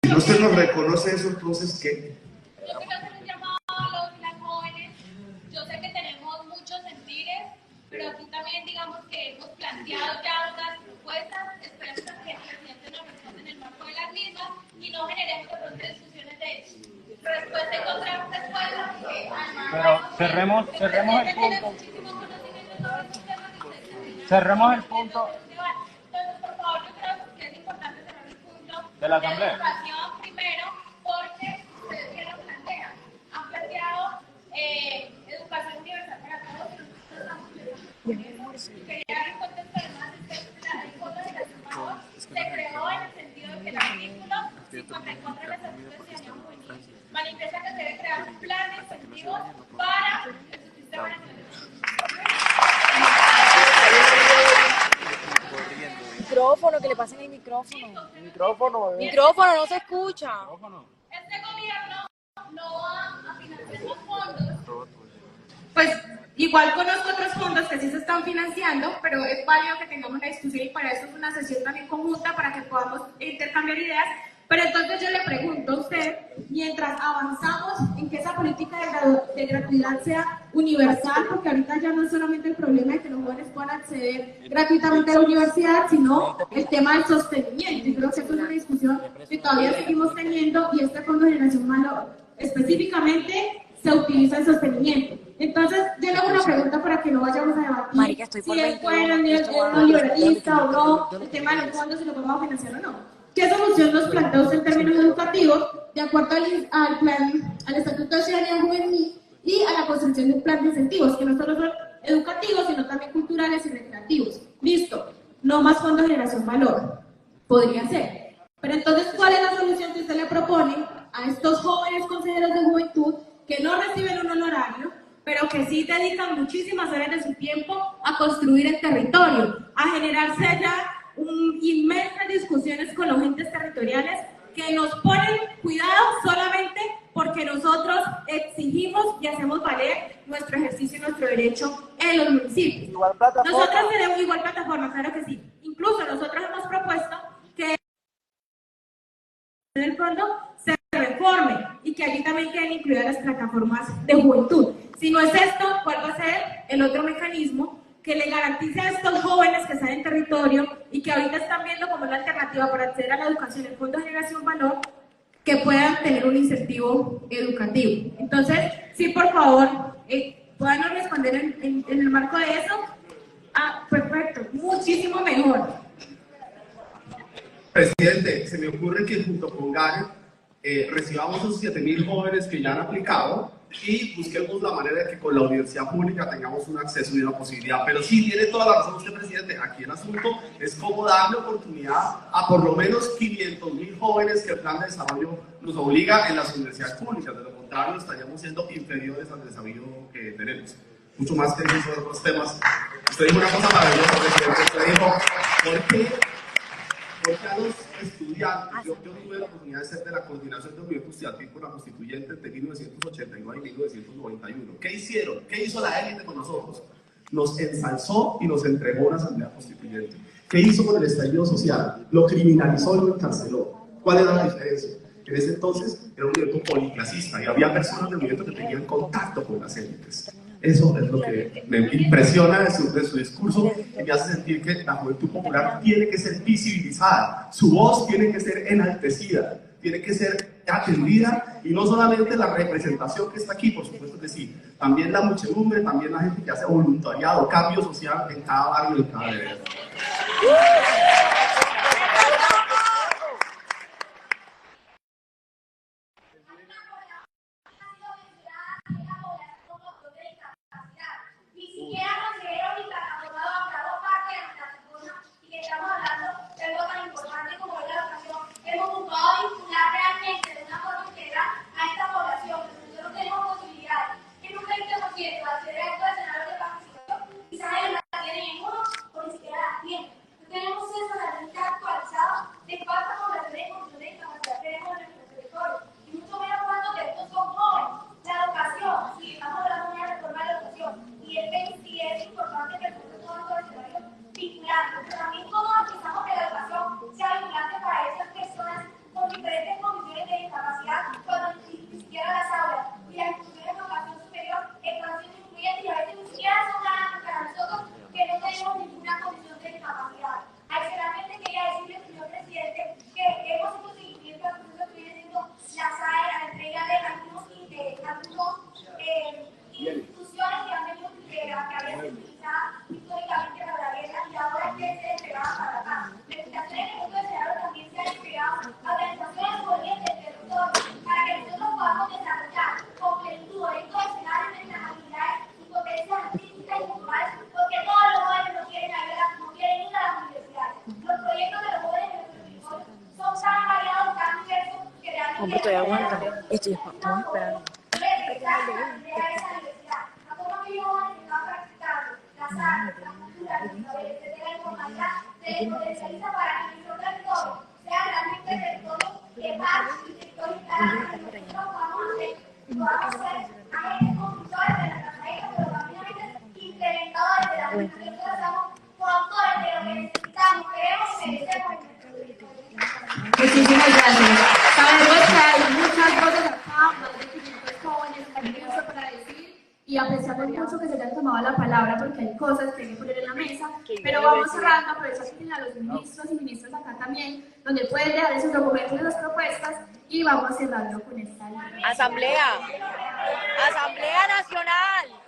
Si no se nos reconoce eso, entonces, ¿qué? Yo quiero hacer un llamado a las jóvenes. Yo sé que tenemos muchos sentires, pero aquí también digamos que hemos planteado ya unas propuestas. Esperemos que el presidente nos responda en el marco de las mismas y no generemos de pronto discusiones de respuesta y contrarrespuesta. Pero cerremos el punto. Cerremos el punto. Entonces, por favor, yo creo que es importante cerrar el punto de la asamblea. Educación primero, porque ustedes bien lo plantean. Han planteado educación universal para todos, pero nosotros estamos pensando. Quería contestar más el fondo de la Sumador se creó en el sentido de que el artículo 54 de la Estatuto de Ciudadanía Juvenil manifiesta que se debe crear un plan de incentivos para el subsistema nacional de Micrófono, que le pasen el micrófono. Micrófono, No se escucha. Este gobierno no va a financiar los fondos. Pues igual conozco otros fondos que sí se están financiando, pero es válido que tengamos una discusión y para eso es una sesión también conjunta para que podamos intercambiar ideas. Pero entonces yo le pregunto a usted, mientras avanzamos en que esa política de gratuidad sea universal, porque ahorita ya no es solamente el problema de que los jóvenes puedan acceder gratuitamente a la universidad, sino el tema del sostenimiento. Y creo que eso es una discusión que todavía seguimos teniendo, y este Fondo de Generación Valor específicamente se utiliza en sostenimiento. Entonces, yo le hago una pregunta para que no vayamos a debatir. Marica, estoy por si es bueno, es no liberalista o no, el tema de los fondos, si lo podemos financiar o no. ¿Qué solución nos plantea usted en términos educativos, de acuerdo al plan, al Estatuto de Ciudadanía Juvenil y a la construcción de un plan de incentivos, que no solo son educativos, sino también culturales y recreativos? Listo, no más Fondo de Generación Valor, podría ser. Pero entonces, ¿cuál es la solución que usted le propone a estos jóvenes consejeros de juventud que no reciben un honorario, pero que sí dedican muchísimas horas de su tiempo a construir el territorio, a generarse ya inmensas discusiones con los entes territoriales que nos ponen cuidado solamente porque nosotros exigimos y hacemos valer nuestro ejercicio y nuestro derecho en los municipios? Nosotros tenemos igual plataforma, claro que sí. Incluso nosotros hemos propuesto que el fondo se reforme y que allí también queden incluidas las plataformas de juventud. Si no es esto, ¿cuál va a ser el otro mecanismo que le garantice a estos jóvenes que están en territorio y que ahorita están viendo como una alternativa para acceder a la educación, el Fondo de Generación Valor, que puedan tener un incentivo educativo? Entonces, sí, por favor, ¿puedan responder en el marco de eso? Ah, perfecto, muchísimo mejor. Presidente, se me ocurre que junto con GAN recibamos esos 7.000 jóvenes que ya han aplicado y busquemos la manera de que con la universidad pública tengamos un acceso y una posibilidad. Pero sí, tiene toda la razón usted, presidente. Aquí el asunto es cómo darle oportunidad a por lo menos 500.000 jóvenes que el plan de desarrollo nos obliga en las universidades públicas. De lo contrario, estaríamos siendo inferiores al desarrollo que tenemos. Mucho más que esos otros temas. Usted dijo una cosa maravillosa, presidente. Usted dijo, porque a los estudiantes, yo tuve la oportunidad de ser de la coordinación de movimiento estudiantil por la constituyente entre 1989 y 1991. ¿Qué hicieron? ¿Qué hizo la élite con nosotros? Nos ensalzó y nos entregó una asamblea constituyente. ¿Qué hizo con el estallido social? Lo criminalizó y lo encarceló. ¿Cuál era la diferencia? En ese entonces era un movimiento policlasista y había personas del movimiento que tenían contacto con las élites. Eso es lo que me impresiona de su discurso y me hace sentir que la juventud popular tiene que ser visibilizada, su voz tiene que ser enaltecida, tiene que ser atendida, y no solamente la representación que está aquí, por supuesto que sí, también la muchedumbre, también la gente que hace voluntariado, cambio social en cada barrio, en cada vereda. Hombre, estoy aguantando. Estoy esperando. Muchísimas gracias. Sabemos que hay muchas voces acá, más de 500 jóvenes, hay mucho para decir y apreciamos mucho que se hayan tomado la palabra porque hay cosas que hay que poner en la mesa, pero vamos cerrando, aprovechando que tienen a los ministros y ministras acá también, donde pueden dejar esos documentos de las propuestas y vamos cerrando con esta línea. Asamblea Nacional.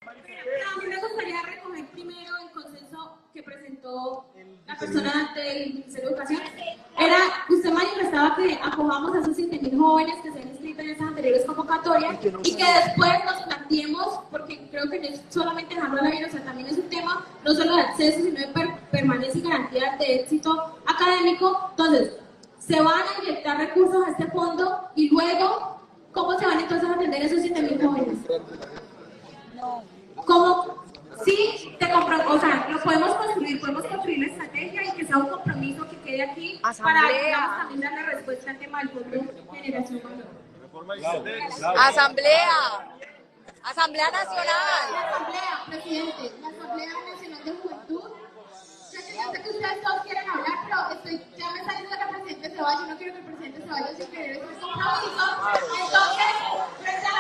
A mí me gustaría recoger primero el consenso que presentó la persona del Ministerio de Educación. Usted manifestaba que acojamos a esos 7.000 jóvenes que se han inscrito en esas anteriores convocatorias y que después nos planteemos, porque creo que no es solamente dejarlo al aire, o sea, también es un tema no solo de acceso, sino de permanencia y garantía de éxito académico. Entonces, se van a inyectar recursos a este fondo y luego, ¿cómo se van entonces a atender esos 7.000 jóvenes? ¿Cómo? Sí, o sea, lo podemos construir la estrategia y que sea un compromiso que quede aquí para, digamos, también darle respuesta al tema del fondo de generación mayor. Asamblea Nacional. Presidente, la Asamblea Nacional de Juventud. Yo sé que ustedes todos quieren hablar, pero ya me está diciendo que el presidente se vaya, no quiero que el presidente se vaya sin querer ese compromiso. Entonces, frente a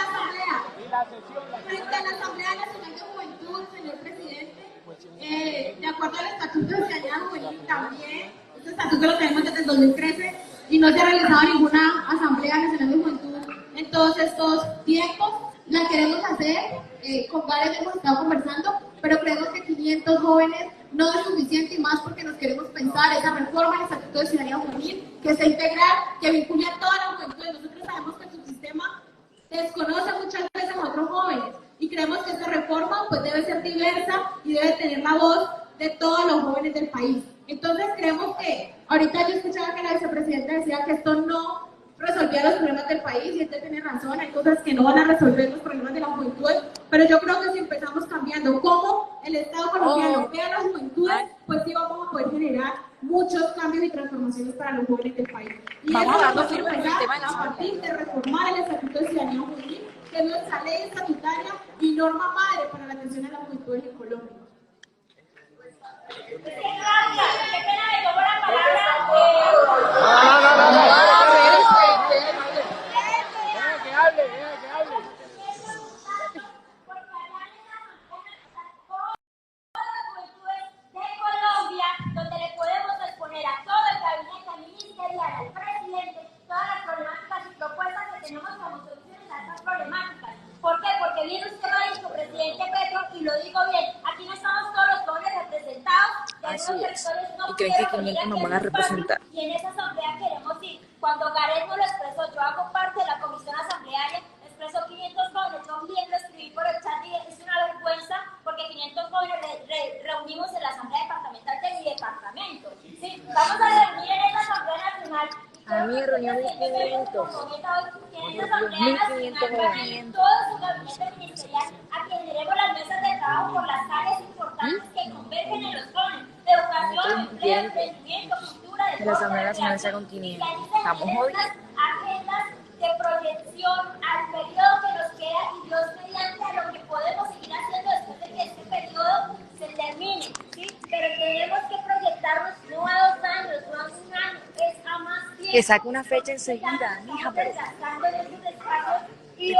la Asamblea Nacional de Juventud, señor presidente, de acuerdo al Estatuto de Ciudadanía Juvenil también, este estatuto lo tenemos desde el 2013 y no se ha realizado ninguna Asamblea Nacional de Juventud en todos estos tiempos. La queremos hacer, con varios hemos estado conversando, pero creemos que 500 jóvenes no es suficiente y más porque nos queremos pensar esa reforma del Estatuto de Ciudadanía Juvenil, que sea integral, que vincule a toda la juventud. Nosotros sabemos que el subsistema desconoce muchas veces a otros jóvenes y creemos que esta reforma pues debe ser diversa y debe tener la voz de todos los jóvenes del país. Entonces creemos que, ahorita yo escuchaba que la vicepresidenta decía que esto no resolvía los problemas del país y usted tiene razón, hay cosas que no van a resolver los problemas de la juventud, pero yo creo que si empezamos cambiando cómo el Estado colombiano ve a las juventudes, pues sí vamos a poder generar muchos cambios y transformaciones para los jóvenes del país. Y vamos eso a lo podemos empezar a partir de reformar el Estatuto de Ciudadanía Juvenil, que es nuestra ley estatutaria y norma madre para la atención a las juventudes en Colombia. Donde le podemos exponer a todo el gabinete ministerial, al presidente, todas las problemáticas y propuestas que tenemos como soluciones a estas problemáticas. ¿Por qué? Porque bien usted lo ha dicho, presidente Petro, y lo digo bien, aquí no estamos todos los jóvenes representados, de algunos territorios no creen que 500 nos van a representar. Y en esa asamblea queremos ir. Cuando Gareth nos lo expresó, yo hago parte de la comisión asamblearia, expresó 500 jóvenes, yo bien lo escribí por el chat y es una vergüenza porque 500 jóvenes reunimos en la asamblea departamental de mi departamento. ¿Sí? Vamos a reunir en esa asamblea nacional. A mí reunió 1.500. En esa asamblea nacional, todo su gabinete ministerial, a quien diremos las mesas de trabajo por las áreas importantes que convergen en los jóvenes: educación, empleo, emprendimiento, cultura, Que la Asamblea Nacional sea continua. Estamos jodidos. Agendas de proyección al periodo que nos queda y Dios mediante a lo que podemos seguir haciendo después de que este periodo se termine, ¿sí? Pero tenemos que proyectarnos no a 2 años, no a 1 año, es a más tiempo. Que saque una fecha enseguida, mija, pero... Y hoy se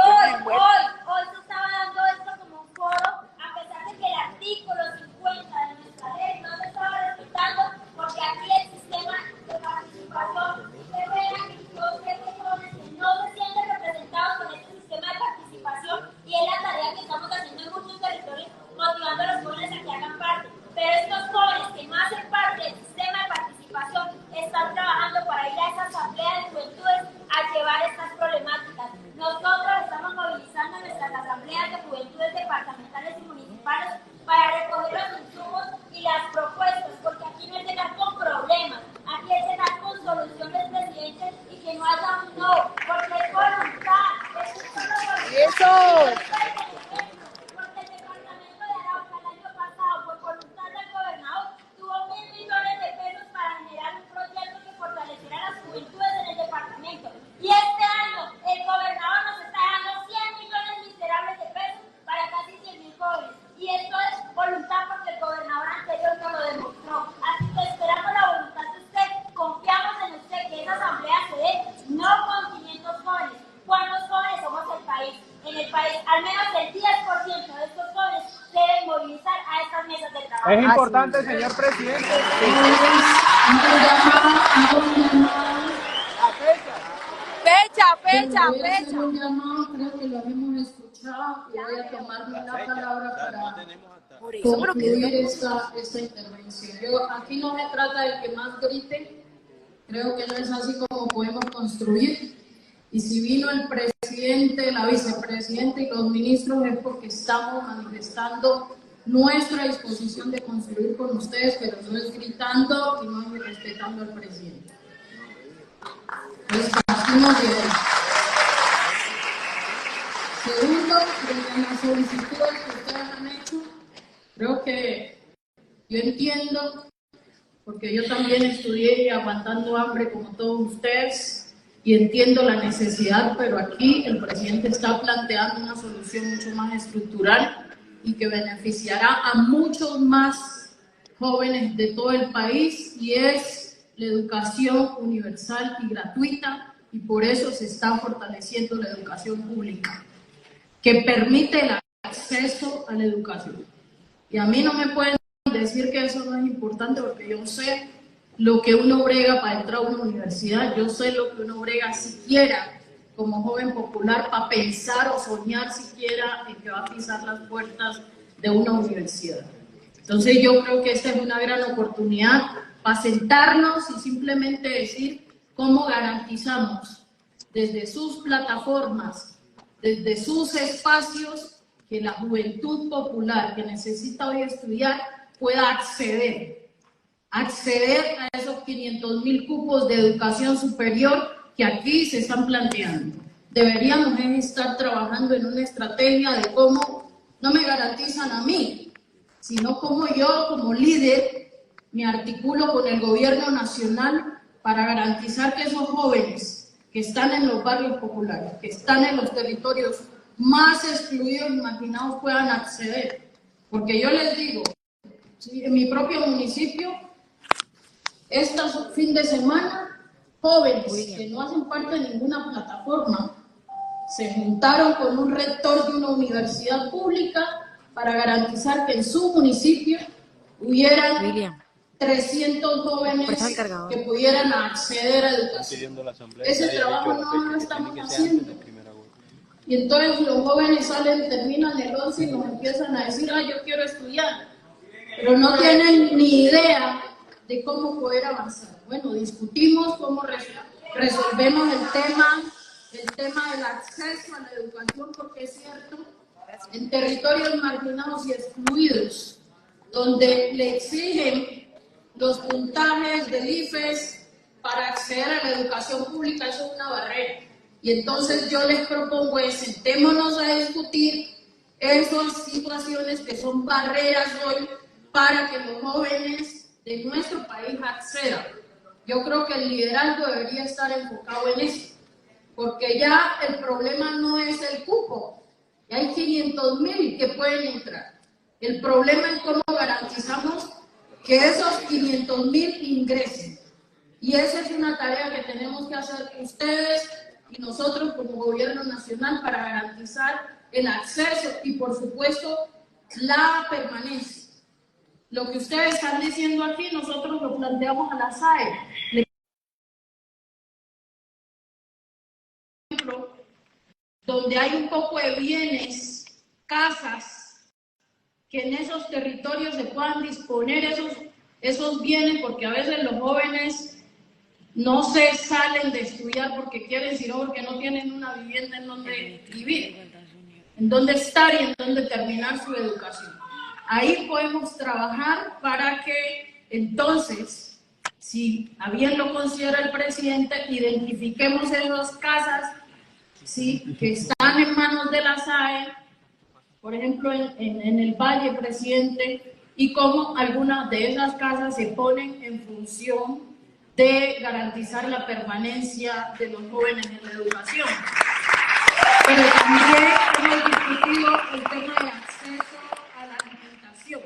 estaba dando esto como un foro, a pesar de que el artículo 50 de nuestra ley no se estaba respetando, porque aquí el sistema de participación, usted vea que los jóvenes que no se sienten representados con este sistema de participación, y es la tarea que estamos haciendo en muchos territorios, motivando a los jóvenes a que hagan parte. Pero estos jóvenes que no hacen parte del sistema de participación están trabajando para ir a esa asamblea de juventudes a llevar estas problemáticas. Nosotros estamos movilizando nuestra Es importante, señor presidente. Fecha. Un llamado, creo que lo hemos escuchado y voy a tomarme la palabra para concluir esta intervención. Aquí no se trata de que más grite, creo que no es así como podemos construir. Y si vino el presidente, la vicepresidenta y los ministros es porque estamos manifestando nuestra disposición de construir con ustedes, pero no es gritando y no es respetando al presidente. Entonces, partimos de ahí. Segundo, desde las solicitudes que ustedes han hecho, creo que yo entiendo, porque yo también estudié aguantando hambre como todos ustedes, y entiendo la necesidad, pero aquí el presidente está planteando una solución mucho más estructural y que beneficiará a muchos más jóvenes de todo el país, y es la educación universal y gratuita, y por eso se está fortaleciendo la educación pública, que permite el acceso a la educación. Y a mí no me pueden decir que eso no es importante, porque yo sé lo que uno brega para entrar a una universidad, yo sé lo que uno brega siquiera como joven popular para pensar o soñar siquiera en que va a pisar las puertas de una universidad. Entonces yo creo que esta es una gran oportunidad para sentarnos y simplemente decir cómo garantizamos desde sus plataformas, desde sus espacios, que la juventud popular que necesita hoy estudiar pueda acceder a esos 500.000 cupos de educación superior que aquí se están planteando. Deberíamos estar trabajando en una estrategia de cómo no me garantizan a mí, sino cómo yo como líder me articulo con el gobierno nacional para garantizar que esos jóvenes que están en los barrios populares, que están en los territorios más excluidos e marginados puedan acceder. Porque yo les digo, ¿sí? En mi propio municipio, este fin de semana, jóvenes que no hacen parte de ninguna plataforma se juntaron con un rector de una universidad pública para garantizar que en su municipio hubieran 300 jóvenes que pudieran acceder a educación. Ese trabajo no lo estamos haciendo. Y entonces los jóvenes salen, terminan el 11 y nos empiezan a decir, yo quiero estudiar, pero no tienen ni idea de cómo poder avanzar. Bueno, discutimos cómo resolvemos el tema del acceso a la educación, porque es cierto, en territorios marginados y excluidos, donde le exigen los puntajes del IFES para acceder a la educación pública, eso es una barrera. Y entonces yo les propongo sentémonos a discutir esas situaciones que son barreras hoy para que los jóvenes de nuestro país accedan. Yo creo que el liderazgo debería estar enfocado en eso, porque ya el problema no es el cupo, ya hay 500.000 que pueden entrar. El problema es cómo garantizamos que esos 500.000 ingresen. Y esa es una tarea que tenemos que hacer ustedes y nosotros como gobierno nacional para garantizar el acceso y, por supuesto, la permanencia. Lo que ustedes están diciendo aquí, nosotros lo planteamos a la SAE. Donde hay un poco de bienes, casas, que en esos territorios se puedan disponer esos bienes, porque a veces los jóvenes no se salen de estudiar porque quieren, sino porque no tienen una vivienda en donde vivir, en donde estar y en donde terminar su educación. Ahí podemos trabajar para que entonces, si a bien lo considera el presidente, identifiquemos esas casas, ¿sí?, que están en manos de la SAE, por ejemplo en el Valle, presidente, y cómo algunas de esas casas se ponen en función de garantizar la permanencia de los jóvenes en la educación. Pero también hemos discutido el tema de acceso a la alimentación.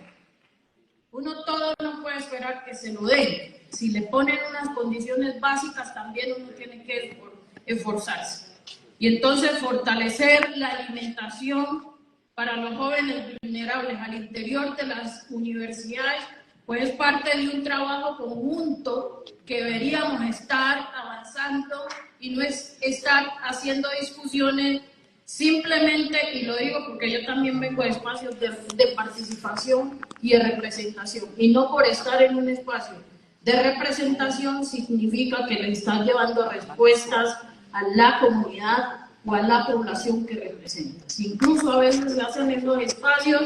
Uno todo no puede esperar que se lo den. Si le ponen unas condiciones básicas, también uno tiene que esforzarse. Y entonces fortalecer la alimentación para los jóvenes vulnerables al interior de las universidades, pues es parte de un trabajo conjunto que deberíamos estar avanzando y no es estar haciendo discusiones simplemente, y lo digo porque yo también vengo de espacios de participación y de representación, y no por estar en un espacio de representación significa que le están llevando respuestas a la comunidad o a la población que representas. Incluso a veces se hacen en los espacios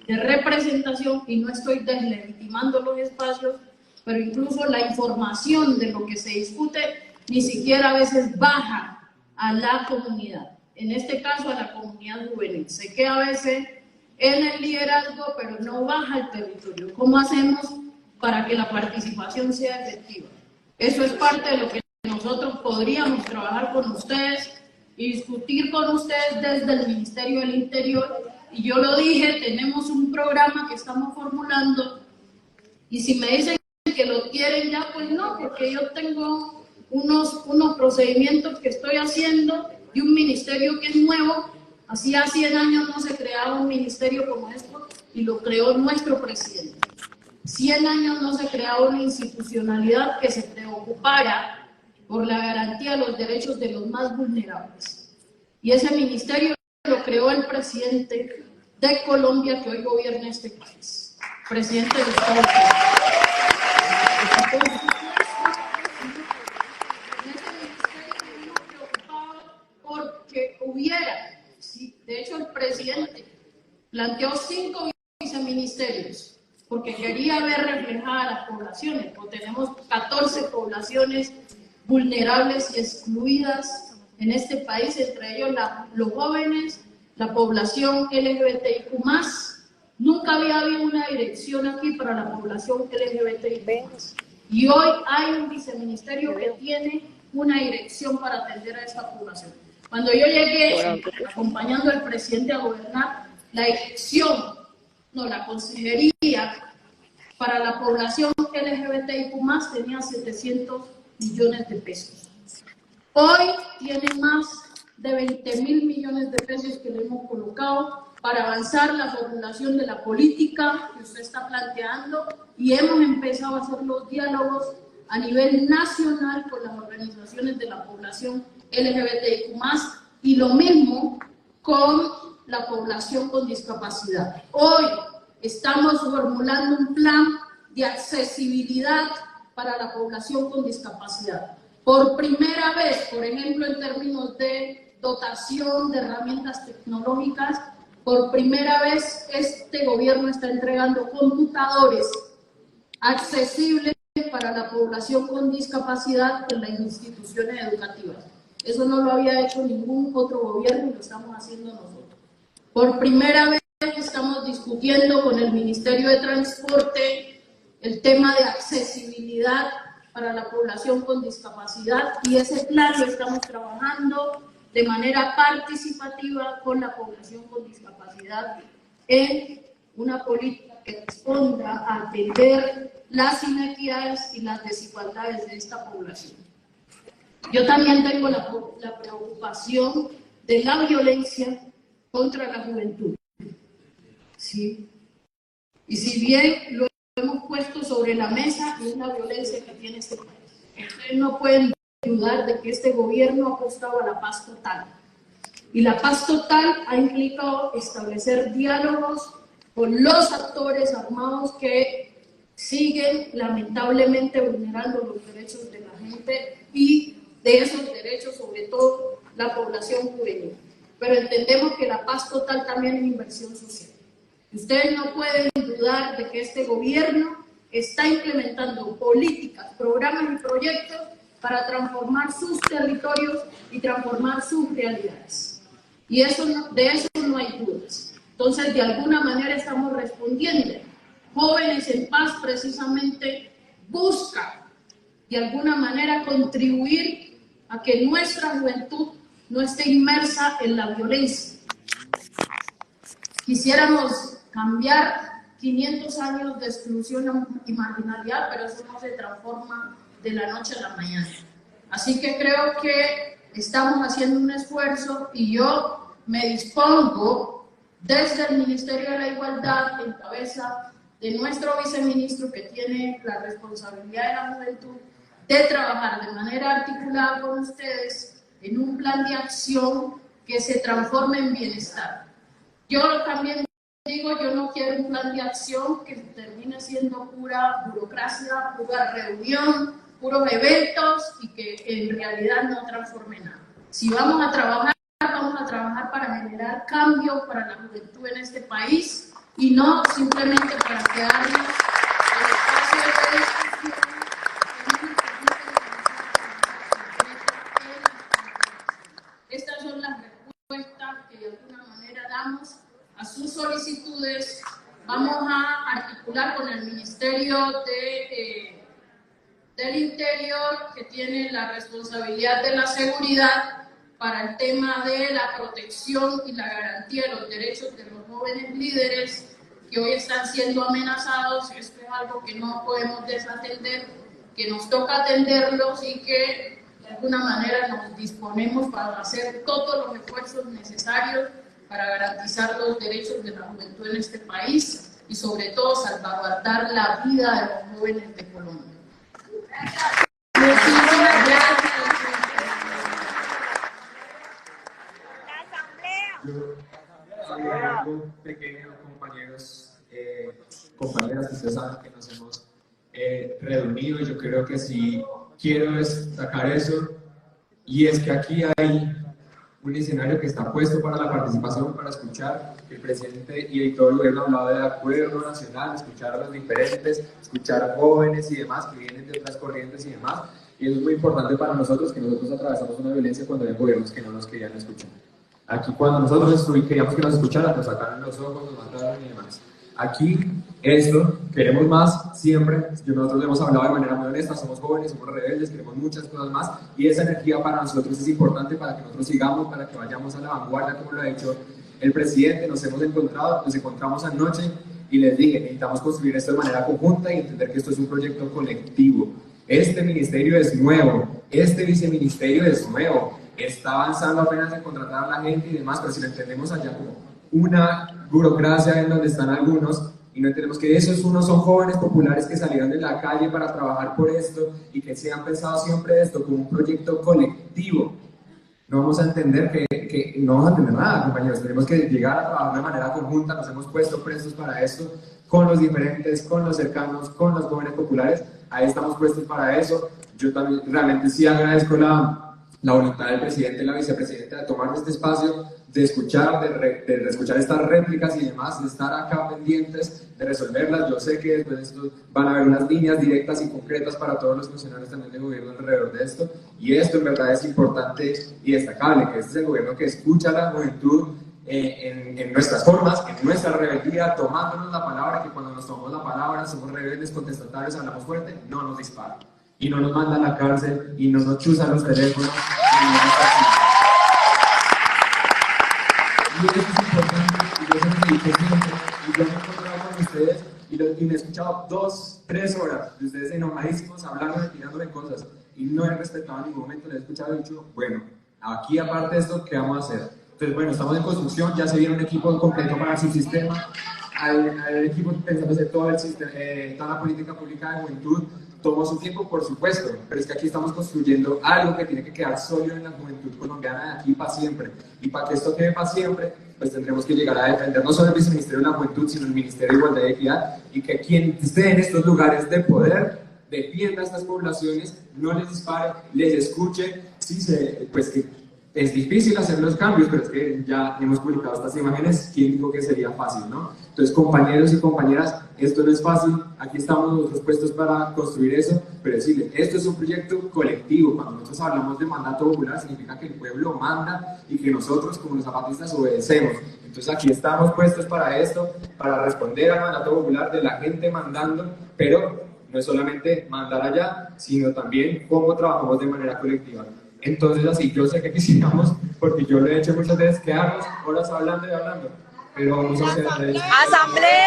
de representación, y no estoy deslegitimando los espacios, pero incluso la información de lo que se discute ni siquiera a veces baja a la comunidad, en este caso a la comunidad juvenil. Se queda a veces en el liderazgo, pero no baja al territorio. ¿Cómo hacemos para que la participación sea efectiva? Eso es parte de lo que nosotros podríamos trabajar con ustedes y discutir con ustedes desde el Ministerio del Interior. Y yo lo dije, tenemos un programa que estamos formulando, y si me dicen que lo quieren ya, pues no, porque yo tengo unos procedimientos que estoy haciendo de un ministerio que es nuevo. Hacía 100 años no se creaba un ministerio como esto, y lo creó nuestro presidente. 100 años no se creaba una institucionalidad que se preocupara por la garantía de los derechos de los más vulnerables. Y ese ministerio lo creó el presidente de Colombia, que hoy gobierna este país, presidente de Estados Unidos. En ese ministerio nos preocupaba porque hubiera, sí, de hecho el presidente planteó 5 viceministerios, porque quería ver reflejadas las poblaciones, porque tenemos 14 poblaciones vulnerables y excluidas en este país, entre ellos los jóvenes, la población LGBTIQ+. Nunca había habido una dirección aquí para la población LGBTIQ+. Y hoy hay un viceministerio que tiene una dirección para atender a esta población. Cuando yo llegué, acompañando al presidente a gobernar, la dirección, no, la consejería para la población LGBTIQ+, tenía 700 millones de pesos. Hoy tiene más de 20.000 millones de pesos que le hemos colocado para avanzar la formulación de la política que usted está planteando, y hemos empezado a hacer los diálogos a nivel nacional con las organizaciones de la población LGBTIQ+, y lo mismo con la población con discapacidad. Hoy estamos formulando un plan de accesibilidad para la población con discapacidad. Por primera vez, por ejemplo, en términos de dotación de herramientas tecnológicas, por primera vez este gobierno está entregando computadores accesibles para la población con discapacidad en las instituciones educativas. Eso no lo había hecho ningún otro gobierno y lo estamos haciendo nosotros. Por primera vez estamos discutiendo con el Ministerio de Transporte el tema de accesibilidad para la población con discapacidad, y ese plan lo estamos trabajando de manera participativa con la población con discapacidad en una política que responda a atender las inequidades y las desigualdades de esta población. Yo también tengo la preocupación de la violencia contra la juventud, ¿sí? Y si bien lo hemos puesto sobre la mesa, es la violencia que tiene este país. Ustedes no pueden dudar de que este gobierno ha apostado a la paz total. Y la paz total ha implicado establecer diálogos con los actores armados que siguen lamentablemente vulnerando los derechos de la gente, y de esos derechos sobre todo la población juvenil. Pero entendemos que la paz total también es inversión social. Ustedes no pueden dudar de que este gobierno está implementando políticas, programas y proyectos para transformar sus territorios y transformar sus realidades. Y de eso no hay dudas. Entonces, de alguna manera estamos respondiendo. Jóvenes en Paz precisamente busca de alguna manera contribuir a que nuestra juventud no esté inmersa en la violencia. Quisiéramos cambiar 500 años de exclusión y marginalidad, pero eso no se transforma de la noche a la mañana. Así que creo que estamos haciendo un esfuerzo, y yo me dispongo desde el Ministerio de la Igualdad, en cabeza de nuestro viceministro que tiene la responsabilidad de la juventud, de trabajar de manera articulada con ustedes en un plan de acción que se transforme en bienestar. Yo también digo, yo no quiero un plan de acción que termine siendo pura burocracia, pura reunión, puros eventos y que en realidad no transforme nada. Si vamos a trabajar para generar cambio para la juventud en este país y no simplemente para quedarnos en el espacio de discusión. Estas son las respuestas que de alguna manera damos a sus solicitudes. Vamos a articular con el Ministerio del Interior, que tiene la responsabilidad de la seguridad, para el tema de la protección y la garantía de los derechos de los jóvenes líderes que hoy están siendo amenazados. Esto es algo que no podemos desatender, que nos toca atenderlos y que de alguna manera nos disponemos para hacer todos los esfuerzos necesarios para garantizar los derechos de la juventud en este país y sobre todo salvaguardar la vida de los jóvenes de Colombia. Muchísimas gracias. Algo pequeño, compañeros, compañeras, que ustedes saben que nos hemos reunido, y yo creo que sí quiero destacar eso, y es que aquí hay un escenario que está puesto para la participación, para escuchar. El presidente y todo el gobierno hablaba de acuerdo nacional, escuchar a los diferentes, escuchar a jóvenes y demás que vienen de otras corrientes y demás, y eso es muy importante para nosotros, que nosotros atravesamos una violencia cuando hay gobiernos que no nos querían escuchar. Aquí cuando nosotros queríamos que nos escucharan, nos sacaron los ojos, nos mataron y demás. Aquí, esto, queremos más, siempre. Nosotros hemos hablado de manera muy honesta, somos jóvenes, somos rebeldes, queremos muchas cosas más, y esa energía para nosotros es importante para que nosotros sigamos, para que vayamos a la vanguardia, como lo ha dicho el presidente. Nos encontramos anoche y les dije, necesitamos construir esto de manera conjunta y entender que esto es un proyecto colectivo. Este ministerio es nuevo, este viceministerio es nuevo, está avanzando apenas en contratar a la gente y demás, pero si lo entendemos allá como una burocracia en donde están algunos, y no entendemos que esos son jóvenes populares que salieron de la calle para trabajar por esto y que se han pensado siempre esto como un proyecto colectivo. No vamos a entender que no vamos a entender nada, compañeros. Tenemos que llegar a trabajar de manera conjunta. Nos hemos puesto prestos para esto, con los diferentes, con los cercanos, con los jóvenes populares. Ahí estamos puestos para eso. Yo también realmente sí agradezco la voluntad del presidente y la vicepresidenta de tomar este espacio, de escuchar, de escuchar estas réplicas y demás, de estar acá pendientes, de resolverlas. Yo sé que después de esto van a haber unas líneas directas y concretas para todos los funcionarios también del gobierno alrededor de esto, y esto en verdad es importante y destacable, que este es el gobierno que escucha a la juventud en nuestras formas, en nuestra rebeldía, tomándonos la palabra, que cuando nos tomamos la palabra somos rebeldes, contestatarios, hablamos fuerte, no nos disparan, y no nos mandan a la cárcel, y no nos chuzan los teléfonos, y eso es importante, y yo se lo he dicho siempre, y yo me he encontrado con ustedes, y me he escuchado 2, 3 horas de ustedes enojadísimos, hablando, tirándome cosas, y no he respetado en ningún momento, les he escuchado y he dicho, bueno, aquí aparte de esto, ¿qué vamos a hacer? Entonces, bueno, estamos en construcción, ya se viene un equipo completo para su sistema, al equipo pensando hacer todo el sistema, toda la política pública de juventud. Tomó su tiempo, por supuesto, pero es que aquí estamos construyendo algo que tiene que quedar sólido en la juventud colombiana de aquí para siempre. Y para que esto quede para siempre, pues tendremos que llegar a defender no solo el viceministerio de la juventud, sino el Ministerio de Igualdad y Equidad, y que quien esté en estos lugares de poder defienda a estas poblaciones, no les dispare, les escuche, pues que es difícil hacer los cambios, pero es que ya hemos publicado estas imágenes. ¿Quién dijo que sería fácil, no? Entonces, compañeros y compañeras, esto no es fácil. Aquí estamos nosotros puestos para construir eso, pero decirles, esto es un proyecto colectivo. Cuando nosotros hablamos de mandato popular, significa que el pueblo manda y que nosotros, como los zapatistas, obedecemos. Entonces, aquí estamos puestos para esto, para responder al mandato popular de la gente mandando, pero no es solamente mandar allá, sino también cómo trabajamos de manera colectiva. Entonces, así, yo sé que quisiéramos, porque yo lo he hecho muchas veces, quedarnos horas hablando y hablando, pero vamos a hacer... ¡Asamblea! ¡Asamblea!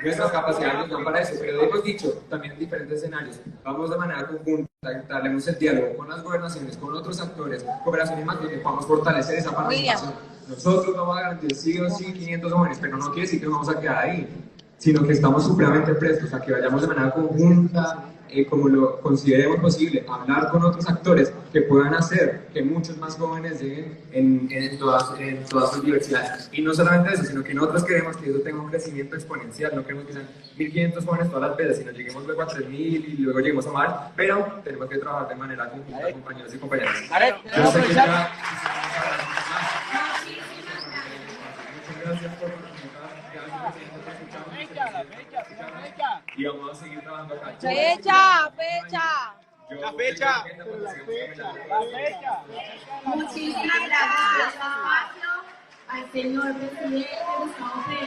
nuestras capacidades nos dan para eso, pero hemos dicho también en diferentes escenarios, vamos de manera conjunta, daremos el diálogo con las gobernaciones, con otros actores, cooperación y más, donde podamos fortalecer esa participación. Nosotros vamos a garantizar sí o sí 500 jóvenes, pero no quiere decir que nos vamos a quedar ahí, sino que estamos supremamente prestos a que vayamos de manera conjunta, como lo consideremos posible, hablar con otros actores que puedan hacer que muchos más jóvenes lleguen en todas sus diversidades. Y no solamente eso, sino que nosotros queremos que eso tenga un crecimiento exponencial, no queremos que sean 1.500 jóvenes todas las veces, sino lleguemos luego a 3.000 y luego lleguemos a más, pero tenemos que trabajar de manera conjunta, compañeros y compañeras. Yo sé que ya... Muchas gracias por participar, y vamos a seguir trabajando acá. Fecha. La fecha. Muchísimas gracias al señor presidente Gustavo Petro.